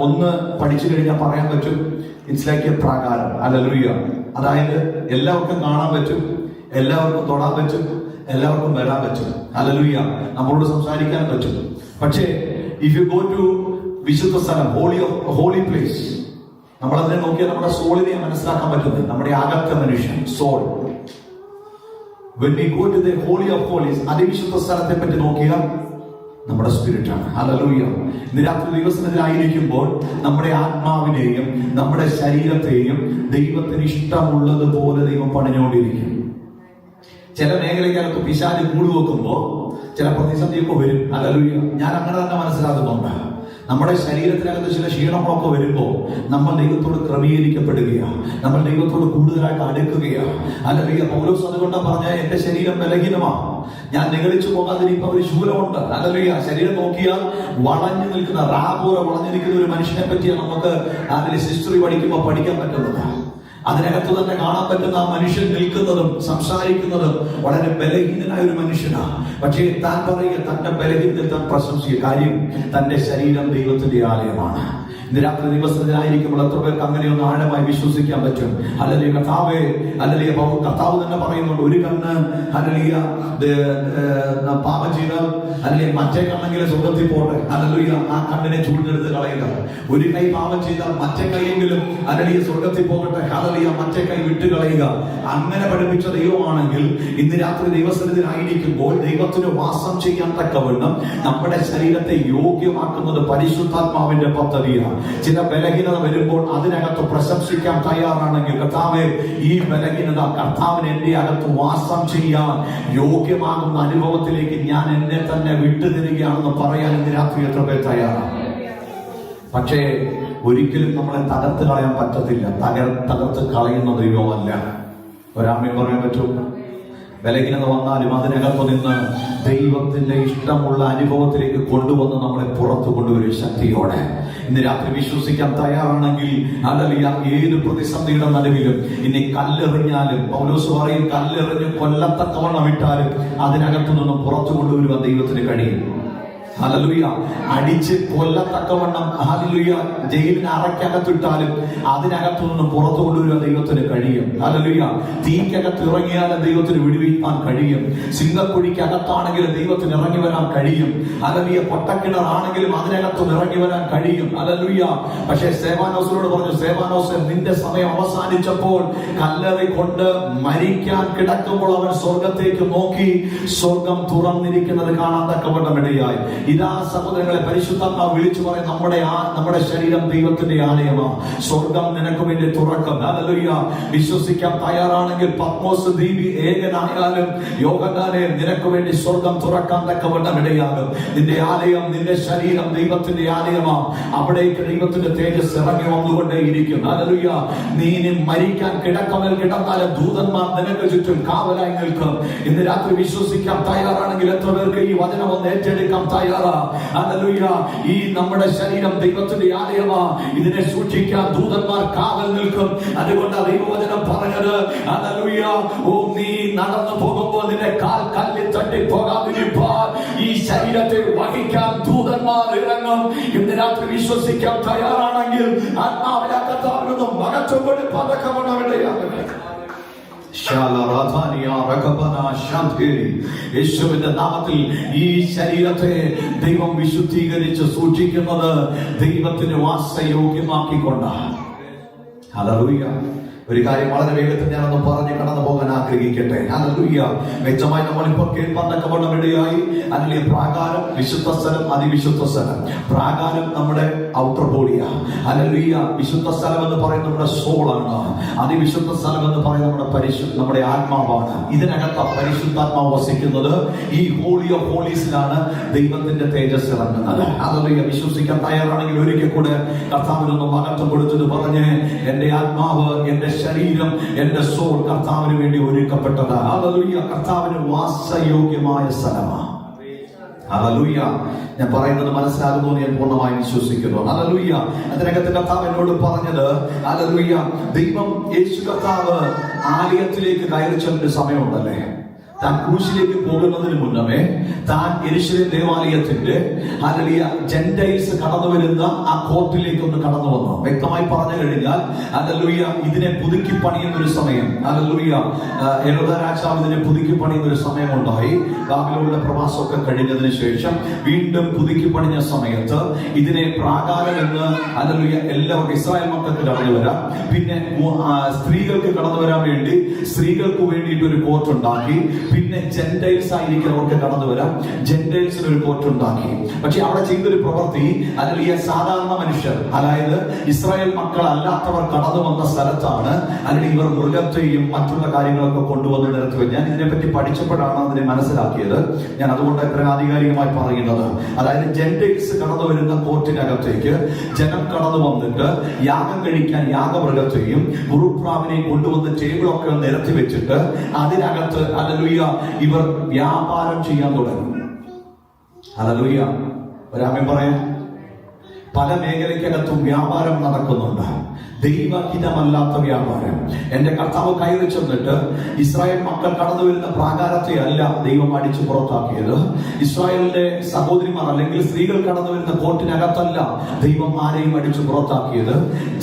ഒന്ന് പഠിച്ചു കഴിഞ്ഞാൽ പറയാൻ പറ്റും, ഇറ്റ്സ് ലൈക്ക് എ പ്രാകാരം. ഹല്ലേലൂയ. അതായത് എല്ലാവർക്കും കാണാൻ പറ്റും, എല്ലാവർക്കും തൊടാൻ പറ്റും, എല്ലാവർക്കും വരാൻ പറ്റും. ഹല്ലേലൂയ. നമ്മളോട് സംസാരിക്കാൻ പറ്റും. പക്ഷേ ഇഫ് യു ഗോ ടു വിശുദ്ധ സ്ഥലം, ഹോളി പ്ലേസ്, നമ്മൾ അതിനെ നോക്കിയാൽ നമ്മുടെ സോളിനെ മനസ്സിലാക്കാൻ പറ്റുന്നത്, നമ്മുടെ അകത്തെ മനുഷ്യൻ soul. When we go to the holy of holies, അതിവിശുദ്ധ സ്ഥലത്തെ പറ്റി നോക്കിയാൽ നമ്മുടെ സ്പിരിറ്റ് ആണ്. ഹല്ലേലൂയ. ഇന്ന് രാത്രി ദൈവസന്നിധിയിലായിരിക്കുമ്പോൾ നമ്മുടെ ആത്മാവിനെയും നമ്മുടെ ശരീരത്തെയും ദൈവത്തിന് ഇഷ്ടമുള്ളതുപോലെ ദൈവം പണിഞ്ഞുകൊണ്ടിരിക്കും. ചില മേഖലയ്ക്കകത്ത് പിശാച് കൂടുവെക്കുമ്പോ ചില പ്രതിസന്ധിയൊക്കെ വരും. ഹല്ലേലൂയ. ഞാൻ അങ്ങനെ തന്നെ മനസ്സിലാക്കുന്നുണ്ട്. നമ്മുടെ ശരീരത്തിനകത്ത് ചില ക്ഷീണങ്ങളൊക്കെ വരുമ്പോൾ നമ്മൾ ദൈവത്തോട് ക്രമീകരിക്കപ്പെടുകയാണ്, നമ്മൾ ദൈവത്തോട് കൂടുതലായിട്ട് അടുക്കുകയാണ്. ഹല്ലേലൂയ. പൗലോസ് അതുകൊണ്ടാണ് പറഞ്ഞ എന്റെ ശരീരം ബലഹീനമാണ്, ഞാൻ നിഗളിച്ചു പോകാതിരിക്കാൻ ഒരു ശൂലമുണ്ട്. ഹല്ലേലൂയ. ശരീരം നോക്കിയാൽ വളഞ്ഞു നിൽക്കുന്ന പോലെ വളഞ്ഞു നിൽക്കുന്ന ഒരു മനുഷ്യനെ പറ്റിയാണ് നമുക്ക് അതിൽ ഹിസ്റ്ററി പഠിക്കുമ്പോൾ പഠിക്കാൻ പറ്റുന്നത്. അതിനകത്ത് തന്നെ കാണാൻ പറ്റുന്ന ആ മനുഷ്യൻ നിൽക്കുന്നതും സംസാരിക്കുന്നതും വളരെ ബലഹീനനായ ഒരു മനുഷ്യനാണ്. പക്ഷേ താൻ പറയുക തന്റെ ബലഹീനത്തിൽ താൻ പ്രശംസിക്കുക. കാര്യം തന്റെ ശരീരം ദൈവത്തിന്റെ ആലയമാണ്. ഇന്ന് രാത്രി ദിവസത്തിലായിരിക്കുമ്പോൾ എത്ര പേർക്ക് അങ്ങനെയൊന്ന് ആഴമായി വിശ്വസിക്കാൻ പറ്റും? ഹല്ലേലൂയ. കർത്താവേ, ഹല്ലേലൂയ. കർത്താവ് തന്നെ പറയുന്നുണ്ട്, ഒരു കണ്ണ് ഹല്ലേലൂയ പാപം ചെയ്താൽ അല്ലെങ്കിൽ മറ്റേ കണ്ണെങ്കിലും സ്വർഗ്ഗത്തിൽ പോട്ടെ. ഹല്ലേലൂയ. ആ കണ്ണിനെ ചൂണ്ടെടുത്ത് കളയുക. ഒരു കൈ പാപം ചെയ്താൽ മറ്റേ കൈയെങ്കിലും ഹല്ലേലൂയ സ്വർഗ്ഗത്തിൽ പോകട്ടെ. ഹല്ലേലൂയ. മറ്റേ കൈ വിട്ടുകളയുക. അങ്ങനെ പഠിപ്പിച്ച ദൈവമാണെങ്കിൽ ഇന്ന് രാത്രി ദൈവസന്നിധിയിലായിരിക്കുമ്പോൾ ദൈവത്തിന് വാസം ചെയ്യാൻ തക്കവണ്ണം നമ്മുടെ ശരീരത്തെ യോഗ്യമാക്കുന്നത് പരിശുദ്ധാത്മാവിന്റെ പദ്ധതിയാണ്. ചില ബലഹീനത വരുമ്പോൾ അതിനകത്ത് പ്രശംസിക്കാൻ തയ്യാറാണെങ്കിൽ, കർത്താവേ, ഈ ബലഹീനത കർത്താവിന് എന്റെ അകത്ത് വാസം ചെയ്യാൻ യോഗ്യമാകുന്ന അനുഭവത്തിലേക്ക് ഞാൻ എന്നെ തന്നെ വിട്ടുതരികയാണെന്ന് പറയാൻ ഇന്ന് രാത്രി എത്ര പേർ തയ്യാറാണ്? പക്ഷേ ഒരിക്കലും നമ്മളെ തകർത്ത് കളയാൻ പറ്റത്തില്ല. തകർത്ത് കളയുന്ന ദൈവമല്ല. ഒരാമയും പറയാൻ പറ്റും. ബലഹീനത വന്നാലും അതിനകത്ത് നിന്ന് ദൈവത്തിന്റെ ഇഷ്ടമുള്ള അനുഭവത്തിലേക്ക് കൊണ്ടുവന്ന് നമ്മളെ പുറത്തു കൊണ്ടുവരും ശക്തിയോടെ. ഇന്ന് രാത്രി വിശ്വസിക്കാൻ തയ്യാറാണെങ്കിൽ, ഹല്ലേലൂയ, ഏത് പ്രതിസന്ധിയുടെ നടുവിലും ഇനി കല്ലെറിഞ്ഞാലും, പൗലോസ് പറയും, കല്ലെറിഞ്ഞ് കൊല്ലത്തക്കവണ്ണം വിട്ടാലും അതിനകത്തു നിന്നും പുറത്തു കൊണ്ടുവരുവാൻ ദൈവത്തിന് കഴിയും. ഹല്ലേലൂയ. അടിച്ച് കൊല്ലത്തക്കവണ്ണം, ഹല്ലേലൂയ, ജയിലിന് അറയ്ക്കകത്തിട്ടാലും അതിനകത്തു നിന്ന് പുറത്തു കൊണ്ടുവരുവാൻ ദൈവത്തിന് കഴിയും. ഹല്ലേലൂയ. തീക്കകത്ത് ഇറങ്ങിയാലും ദൈവത്തിന് വിടുവിക്കാൻ കഴിയും. സിംഹക്കുഴിക്കകത്താണെങ്കിലും ദൈവത്തിന് ഇറങ്ങി വരാൻ കഴിയും. ഹല്ലേലൂയ. പൊട്ടക്കിണറാണെങ്കിലും അതിനകത്ത് ഇറങ്ങി വരാൻ കഴിയും. ഹല്ലേലൂയ. പക്ഷേ സേവാനോസിനോട് പറഞ്ഞു, സേവാനോസ്, നിന്റെ സമയം അവസാനിച്ചപ്പോൾ കല്ലെറി കൊണ്ട് മരിക്കാൻ കിടക്കുമ്പോൾ അവൻ സ്വർഗത്തേക്ക് നോക്കി സ്വർഗം തുറന്നിരിക്കുന്നത് കാണാൻ തക്കവണ്ണം ഇടയായി. ഇതാ സഹോദരങ്ങളെ, പരിശുദ്ധാത്മാവ് വിളിച്ചു പറയും, നമ്മുടെ ശരീരം ദൈവത്തിന്റെ ആലയമാണ്. സ്വർഗം നിനക്ക് വേണ്ടി തുറക്കും. ഹല്ലേലൂയ. വിശ്വസിക്കാൻ തയ്യാറാണെങ്കിൽ പത്മോസ് ദ്വീപി ഏകനായാലും യോഹന്നാനെ നിനക്ക് വേണ്ടി സ്വർഗം തുറക്കാൻ തക്കവണ്ണം ഇടയാകും. നിന്റെ ആലയം, നിന്റെ ശരീരം ദൈവത്തിന്റെ ആലയമാണ്. അവിടേക്ക് ദൈവത്തിന്റെ തേജസ് ഇറങ്ങി വന്നുകൊണ്ടേയിരിക്കും. ഹല്ലേലൂയ. നീ മരിക്കാൻ കിടക്കമേൽ കിടന്നാലും ദൂതന്മാർ നിനക്ക് ചുറ്റും കാവലായി നിൽക്കും. ഇന്ന് രാത്രി വിശ്വസിക്കാൻ തയ്യാറാണെങ്കിൽ എത്ര പേർക്ക് ഈ വചനം ഒന്ന് ഏറ്റെടുക്കാൻ തയ്യാറാ? ഹല്ലേലൂയ. ഈ നമ്മുടെ ശരീരം ദൈവത്തിന്റെ ആലയമാ. ഇതിനെ സൂക്ഷിക്കാൻ ദൂതന്മാർ കാവൽ നിൽക്കും. അതുകൊണ്ട് ദൈവവചനം പറഞ്ഞത്, ഹല്ലേലൂയ, ഓ, നീ നടന്നു പോകുമ്പോൾ നിന്റെ കാൽ കല്ലിൽ തട്ടി പോകാതിരിക്കാൻ ഈ ശരീരത്തെ വഹിക്കാൻ ദൂതന്മാർ ഇറങ്ങും. ഇന്ന് രാത്രി വിശ്വസിക്കാൻ തയ്യാറാണെങ്കിൽ ആത്മാവിനകത്താകുന്നതും മകത്വം കൊടുക്കാൻ തക്കവണ്ണമിടയാകട്ടെ. യേശുവിന്റെ നാമത്തിൽ ഈ ശരീരത്തെ ദൈവം വിശുദ്ധീകരിച്ച് സൂക്ഷിക്കുന്നത് ദൈവത്തിന് വാസയോഗ്യമാക്കിക്കൊണ്ടാണ്. ഹല്ലേലൂയ. ഒരു കാര്യം വളരെ വേഗത്തിൽ ഞാനൊന്ന് പറഞ്ഞ് കടന്നു പോകാൻ ആഗ്രഹിക്കട്ടെ. ഹല്ലേലൂയ. വ്യക്തമായി നമ്മളിപ്പോൾ കേൾക്കാൻ തക്കവണ്ണം ഇടയായി. അല്ലെങ്കിൽ പ്രാകാരം, വിശുദ്ധ സ്ഥലം, അതിവിശുദ്ധ സ്ഥലം. പ്രാകാരം നമ്മുടെ ഔട്ടർ ബോഡിയാണ്. ഹല്ലേലൂയ. വിശുദ്ധ സ്ഥലം എന്ന് പറയുന്നത് നമ്മുടെ സോളാണ്. അതിവിശുദ്ധ സ്ഥലം എന്ന് പറയുന്നത് നമ്മുടെ ആത്മാവാണ്. ഇതിനകത്ത് പരിശുദ്ധാത്മാവ് വസിക്കുന്നത്. ഈ ഹോളി ഓഫ് ഹോളീസിലാണ് ദൈവത്തിന്റെ തേജസ് ഇറങ്ങുന്നത്. ഹല്ലേലൂയ. വിശ്വസിക്കാൻ തയ്യാറാണെങ്കിൽ ഒരിക്കൽ കൂടെ കർത്താവിനൊന്ന് മഹത്വം കൊടുത്തത് പറഞ്ഞ്, എന്റെ ആത്മാവ്, എന്റെ ശരീരം, എന്റെ സോൾ കർത്താവിന് വേണ്ടി ഒരുക്കപ്പെട്ടതാണ്. ഹല്ലേലൂയ. കർത്താവിന് വാസയോഗ്യമായ സ്ഥലമാണ്. ഹല്ലേലൂയ. ഞാൻ പറയുന്നത് മനസ്സിലാകുന്നു എന്ന് ഞാൻ പൂർണ്ണമായി വിശ്വസിക്കുന്നു. ഹല്ലേലൂയ. അതിനകത്ത് കർത്താവ് എന്നോട് പറഞ്ഞത്, ഹല്ലേലൂയ, ദൈവം യേശു കർത്താവ് ആലയത്തിലേക്ക് കയറി ചെന്നൊരു സമയമുണ്ടല്ലേ. താൻ ക്രൂശിലേക്ക് പോകുന്നതിന് മുന്നമേ താൻ യെരൂശലേം ദേവാലയത്തിന്റെ ഹല്ലേലൂയ ജെന്റൈൽസ് കടന്നു വരുന്ന ആ കോർട്ടിലേക്ക് ഒന്ന് കടന്നു വന്നു. വ്യക്തമായി പറഞ്ഞു കഴിഞ്ഞാൽ ഹല്ലേലൂയ ഇതിനെ പുതുക്കി പണിയുന്ന ഒരു സമയം, ഹല്ലേലൂയ ഹെരോദ രാജാവ് ഇതിനെ പുതുക്കി പണിയുന്ന ഒരു സമയമുണ്ടായി. ബാബിലോണിലെ പ്രവാസമൊക്കെ കഴിഞ്ഞതിന് ശേഷം വീണ്ടും പുതുക്കി പണിഞ്ഞ സമയത്ത് ഇതിനെ പ്രാകാരം എന്ന് ഹല്ലേലൂയ എല്ലാവർക്കും ഇസ്രായേൽ മക്കൾക്ക് കടന്നു വരാം. പിന്നെ സ്ത്രീകൾക്ക് കടന്നു വരാൻ വേണ്ടി സ്ത്രീകൾക്ക് വേണ്ടിയിട്ട് ഒരു കോർട്ട് ഉണ്ടാക്കി. പിന്നെ ജെന്റൈൽസ് ആയിരിക്കുന്നവർക്ക് കടന്നു വരാം, ജെന്റൈൽസിന് ഒരു കോർട്ട് ഉണ്ടാക്കി. പക്ഷെ അവിടെ ചെയ്തൊരു പ്രവൃത്തി, അല്ലെങ്കിൽ ഈ സാധാരണ മനുഷ്യർ, അതായത് ഇസ്രായേൽ മക്കൾ അല്ലാത്തവർ കടന്നു വന്ന സ്ഥലത്താണ് അല്ലെങ്കിൽ ഇവർ മൃഗത്തെയും മറ്റുള്ള കാര്യങ്ങളൊക്കെ കൊണ്ടുവന്ന് നിരത്തുക. ഞാൻ ഇതിനെപ്പറ്റി പഠിച്ചപ്പോഴാണ് അതിനെ മനസ്സിലാക്കിയത്. ഞാൻ അതുകൊണ്ട് എത്ര ആധികാരികമായി പറയുന്നത്, അതായത് ജെന്റൈൽസ് കടന്നു വരുന്ന കോർട്ടിനകത്തേക്ക് ജനം കടന്നു വന്നിട്ട് യാഗം കഴിക്കാൻ യാഗമൃഗത്തെയും കുറുപ്രാവിനെയും കൊണ്ടുവന്ന് ടേബിളൊക്കെ നിരത്തി വെച്ചിട്ട് അതിനകത്ത് ഹല്ലേലൂയ ഇവർ വ്യാപാരം ചെയ്യാൻ തുടങ്ങി. ഹല്ലേലൂയ. ഒരാമേൻ പറയാം. പല മേഖലയ്ക്കകത്തും വ്യാപാരം നടക്കുന്നുണ്ട്, ദൈവഹിതമല്ലാത്ത വ്യാപാരം. എന്റെ കർത്താവ് കയറി ചെന്നിട്ട് ഇസ്രായേൽ മക്കൾ കടന്നു വരുന്ന പ്രാകാരത്തെ അല്ല ദൈവം അടിച്ചു പുറത്താക്കിയത്. ഇസ്രായേലിന്റെ സഹോദരിമാർ അല്ലെങ്കിൽ സ്ത്രീകൾ കടന്നു വരുന്ന കോർട്ടിനകത്തല്ല ദൈവം ആരെയും അടിച്ചു പുറത്താക്കിയത്.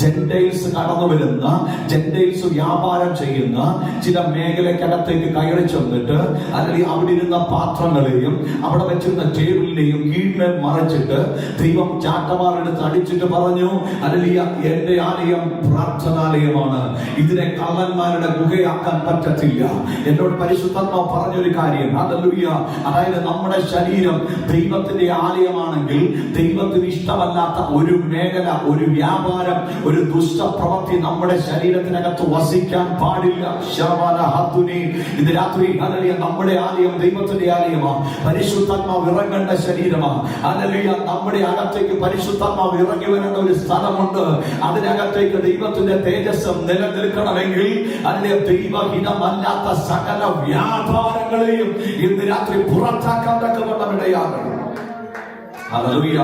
ജെന്റൈൽസ് കടന്നു വരുന്ന, ജെന്റൈൽസ് വ്യാപാരം ചെയ്യുന്ന ചില മേഖലയ്ക്കകത്തേക്ക് കയറി ചെന്നിട്ട് അല്ലെങ്കിൽ അവിടെ ഇരുന്ന പാത്രങ്ങളെയും അവിടെ വെച്ചിരുന്ന ടേബിളിനെയും കീഴ്മേൽ മറച്ചിട്ട് ദൈവം ചാട്ടമാരെടുത്ത് അടിച്ചിട്ട് പറഞ്ഞു, ഹല്ലേലൂയ, എന്റെ ആലയം പ്രാർത്ഥനാലയമാണ്, ഇതിനെ കള്ളന്മാരുടെ ഗുഹയാക്കാൻ പറ്റത്തില്ല. എന്നോട് പരിശുദ്ധാത്മാവ് പറഞ്ഞൊരു കാര്യം, ഹല്ലേലൂയ, അതായത് നമ്മുടെ ശരീരം ദൈവത്തിന്റെ ആലയമാണെങ്കിൽ ദൈവത്തിന് ഇഷ്ടമല്ലാത്ത ഒരു മേഖല, ഒരു വ്യാപാരം, ഒരു ദുഷ്ടപ്രവൃത്തി നമ്മുടെ ശരീരത്തിനകത്ത് വസിക്കാൻ പാടില്ല. ഇന്ന് രാത്രി ഹല്ലേലൂയ നമ്മുടെ ആലയം ദൈവത്തിന്റെ ആലയമാണ്. പരിശുദ്ധാത്മാവ് ഇറങ്ങേണ്ട ശരീരമാണ്. ഹല്ലേലൂയ നമ്മുടെ അകത്തേക്ക് പരിശുദ്ധാത്മാവ് ഇറങ്ങി വരേണ്ട ഒരു സ്ഥലമുണ്ട്. അതിനകത്തേക്ക് ദൈവത്തിന്റെ തേജസ് നിലനിൽക്കണമെങ്കിൽ അതിലെ ദൈവഹിതമല്ലാത്ത സകല വ്യാപാരങ്ങളെയും ഇന്ന് രാത്രി പുറത്താക്കാൻ തക്കവണ്ണമിടയാകണം. ഹല്ലേലൂയ.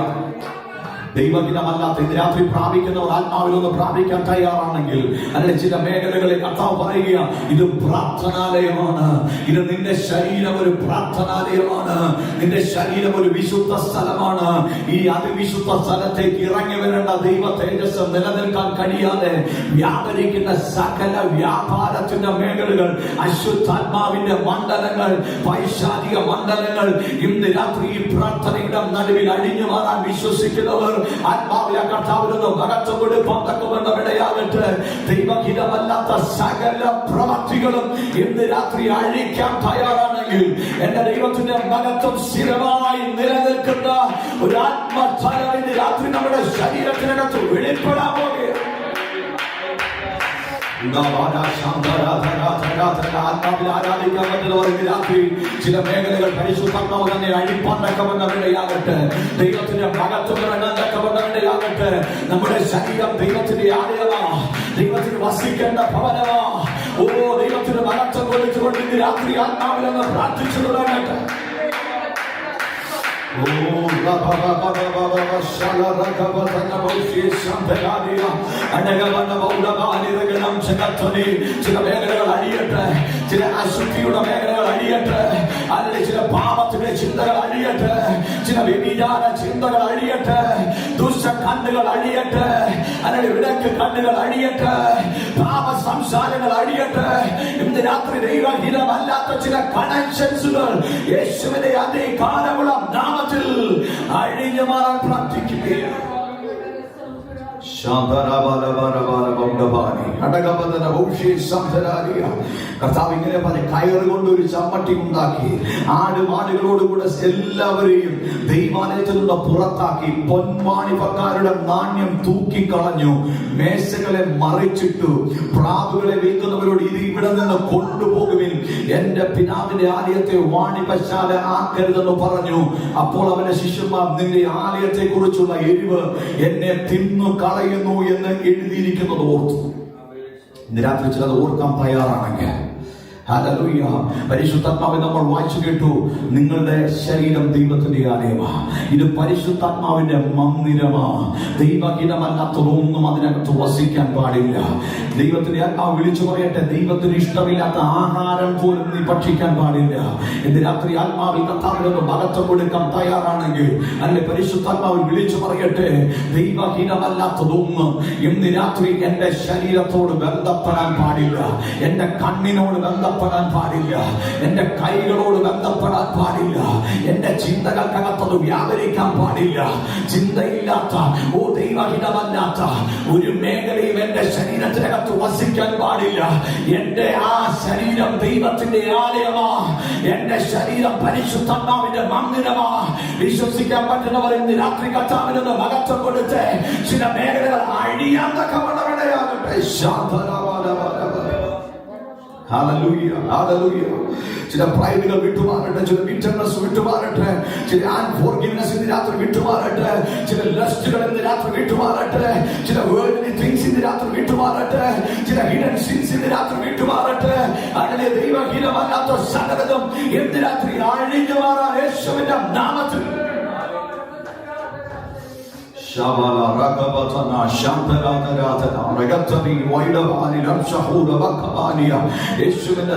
ദൈവഹിതമല്ലാത്ത ഇന്ന് രാത്രി പ്രാപിക്കുന്നവർ ആത്മാവിലൊന്ന് പ്രാപിക്കാൻ തയ്യാറാണെങ്കിൽ, അല്ലെങ്കിൽ ചില മേഖലകളിൽ കർത്താവ് പറയുക, ഇത് പ്രാർത്ഥനാലയമാണ്, ഇത് നിന്റെ ശരീരം ഒരു പ്രാർത്ഥനാലയമാണ്, നിന്റെ ശരീരം ഒരു വിശുദ്ധ സ്ഥലമാണ്. ഈ അതിവിശുദ്ധ സ്ഥലത്തേക്ക് ഇറങ്ങി വരേണ്ട ദൈവ തേജസ് നിലനിൽക്കാൻ കഴിയാതെ വ്യാപരിക്കുന്ന സകല വ്യാപാരത്തിന്റെ മേഖലകൾ, അശുദ്ധാത്മാവിന്റെ മണ്ഡലങ്ങൾ, പൈശാചിക മണ്ഡലങ്ങൾ ഇന്ന് രാത്രി ഈ പ്രാർത്ഥനയുടെ നടുവിൽ അഴിഞ്ഞു മാറാൻ വിശ്വസിക്കുന്നവർ ആത്മാവിലെ കർത്താവിനൊന്ന് മഹത്വം കൊടുക്കാൻ തക്കവണ്ണമിടയാകട്ടെ. ദൈവഹിതമല്ലാത്ത സകല പ്രവൃത്തികളും ഇന്ന് രാത്രി അഴിക്കാൻ തയ്യാറാണെങ്കിൽ എന്റെ ദൈവത്തിന്റെ മഹത്വം സ്ഥിരമായി നിലനിൽക്കുന്ന ഒരു ആത്മഫലം ഇന്ന് രാത്രി നമ്മുടെ ശരീരത്തിനകത്ത് വെളിപ്പെടാൻ പോകുകയാണ്. ആരാധിക്കാൻ പറ്റുന്നവർക്ക് രാത്രി ചില മേഖലകൾ പരിശുദ്ധാത്മാവ് തന്നെ അഴിപ്പാൻ തക്കവണ്ണമിടയാകട്ടെ. ദൈവത്തിന്റെ മഹത്വം ഇറങ്ങാൻ തക്കവണ്ണമിടയാകട്ടെ. നമ്മുടെ ശരീരം ദൈവത്തിന്റെ ആലയമാണ്, ദൈവത്തിന് വസിക്കേണ്ട ഭവനമാണ്. ഓ, ദൈവത്തിന് മഹത്വം കൊടുത്തുകൊണ്ട് ഇന്ന് രാത്രി ആത്മാവിലെന്ന് പ്രാർത്ഥിച്ചു തുടങ്ങട്ടെ. ചില മേഖലകൾ അഴിയട്ടെ, ചില അശുദ്ധിയുടെ മേഖലകൾ അഴിയട്ടെ, അല്ലെങ്കിൽ ചില പാപത്തിന്റെ ചിന്തകൾ അഴിയട്ടെ, ചില വ്യഭിചാര ചിന്തകൾ അഴിയട്ടെ, ദുഷ്ട കണ്ണുകൾ അഴിയട്ടെ, അല്ലെങ്കിൽ വിടക്ക് കണ്ണുകൾ അഴിയട്ടെ, പാപ സംസാരങ്ങൾ അഴിയട്ടെ. ഇന്ന് രാത്രി ദൈവഹിതമല്ലാത്ത ചില കണക്ഷൻസുകൾ യേശുവിന്റെ അധികാരമുള്ള നാമത്തിൽ അഴിഞ്ഞു മാറാൻ പ്രാർത്ഥിക്കുകയാണ്. കർത്താവ് ഇങ്ങനെ പറഞ്ഞ് കയറ് കൊണ്ട് ഒരു ചമ്മട്ടി ഉണ്ടാക്കി ആടുമാടുകളോടുകൂടെ എല്ലാവരെയും ദൈവാലയത്തിൽ നിന്ന് പുറത്താക്കി പൊന്മാണിപ്പക്കാരുടെ നാണ്യം തൂക്കിക്കളഞ്ഞു, മേശകളെ മറിച്ചിട്ടു, പ്രാവുകളെ വിൽക്കുന്നവരോട് ഇത് ഇവിടെ നിന്ന് കൊണ്ടുപോകുവിൻ, എന്റെ പിതാവിന്റെ ആലയത്തെ വാണിപശാല ആക്കരുതെന്ന് പറഞ്ഞു. അപ്പോൾ അവന്റെ ശിഷ്യന്മാർ, നിന്റെ ആലയത്തെ കുറിച്ചുള്ള എരിവ് എന്നെ തിന്നു കളയുന്നു എന്ന് എഴുതിയിരിക്കുന്നത് ഓർത്തു. ഇന്ന് രാത്രി ചിലത് ഓർക്കാൻ തയ്യാറാണെങ്കിൽ ഹല്ലേലൂയ. പരിശുദ്ധാത്മാവെ നമ്മൾ വായിച്ചു കേട്ടു, നിങ്ങളുടെ ശരീരം ദൈവത്തിന്റെ ആലയമാ. ഇത് പരിശുദ്ധാത്മാവിന്റെ മന്ദിരമാ. ദൈവഹിതമല്ലാത്തതൊന്നും അതിനകത്ത് വസിക്കാൻ പാടില്ല. ദൈവത്തിന്റെ ആത്മാവ് വിളിച്ചു പറയട്ടെ, ദൈവത്തിന് ഇഷ്ടമില്ലാത്ത ആഹാരം പോലും നീ ഭക്ഷിക്കാൻ പാടില്ല. ഇന്ന് രാത്രി ആത്മാവിൽ കർത്താവിനൊന്ന് മഹത്വം കൊടുക്കാൻ തയ്യാറാണെങ്കിൽ, അല്ലെ പരിശുദ്ധാത്മാവിൽ വിളിച്ചു പറയട്ടെ, ദൈവഹിതമല്ലാത്തതൊന്നും ഇന്ന് രാത്രി എന്റെ ശരീരത്തോട് ബന്ധപ്പെടാൻ പാടില്ല, എന്റെ കണ്ണിനോട് ബന്ധപ്പെടാൻ പാടില്ല, എന്റെ കൈകളോട് ബന്ധപ്പെടാൻ പാടില്ല, എന്റെ ചിന്തകൾക്കകത്തത് വ്യാപരിക്കാൻ പാടില്ല. ചിന്തയില്ലാത്ത, ദൈവഹിതമല്ലാത്ത ഒരു മേഖലയും എന്റെ ശരീരത്തിനകത്ത് വസിക്കാൻ പാടില്ല. എന്റെ ആ ശരീരം ദൈവത്തിന്റെ ആലയമാ. എന്റെ ശരീരം പരിശുദ്ധാത്മാവിന്റെ മന്ദിരമാ. വിശ്വസിക്കാൻ പറ്റുന്നവർ ഇന്ന് രാത്രി കർത്താവിനൊന്ന് മഹത്വം കൊടുത്ത് ചില മേഖലകൾ അഴിയാൻ തക്കവണ്ണമിടയാകട്ടെ. Hallelujah, hallelujah. ചില പ്രൈഡുകൾ വിട്ടുമാറട്ടെ, ചില ബിറ്റർനെസ് വിട്ടുമാറട്ടെ, ചില അൺഫോർഗിവ്നെസ് ഇന്ന് രാത്രി വിട്ടുമാറട്ടെ, ചില ലസ്റ്റുകൾ ഇന്ന് രാത്രി വിട്ടുമാറട്ടെ, ചില വേൾഡ്ലി തിങ്സ് ഇന്ന് രാത്രി വിട്ടുമാറട്ടെ, ചില ഹിഡൻ സിൻസ് ഇന്ന് രാത്രി വിട്ടുമാറട്ടെ. അങ്ങനെ ദൈവഹിതമല്ലാത്ത സകലതും ഇന്ന് രാത്രി അഴിഞ്ഞു മാറാൻ യേശുവിന്റെ നാമത്തിൽ. Shabala ragabatana shantaradana ragatani waidavani lamshahura vakavaniya. യേശുവിന്റെ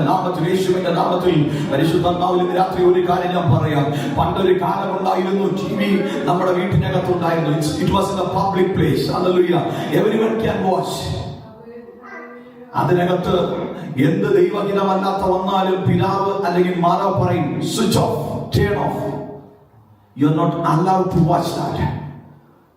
നാമത്തിൽ പരിശുദ്ധാത്മാവിൽ ഇന്ന് രാത്രി ഒരു കാര്യം ഞാൻ പറയാം. പണ്ടൊരു കാലമുണ്ടായിരുന്നു, ടിവി നമ്മുടെ വീട്ടിനകത്തുണ്ടായിരുന്നു. It was in a public place. Hallelujah. Everyone can watch. അതിനകത്ത് എന്ത് ദൈവഹിതമല്ലാത്ത വന്നാലും പിതാവ് അല്ലെങ്കിൽ മാതാവ് പറയും, switch off, turn of. You are not allowed to watch that.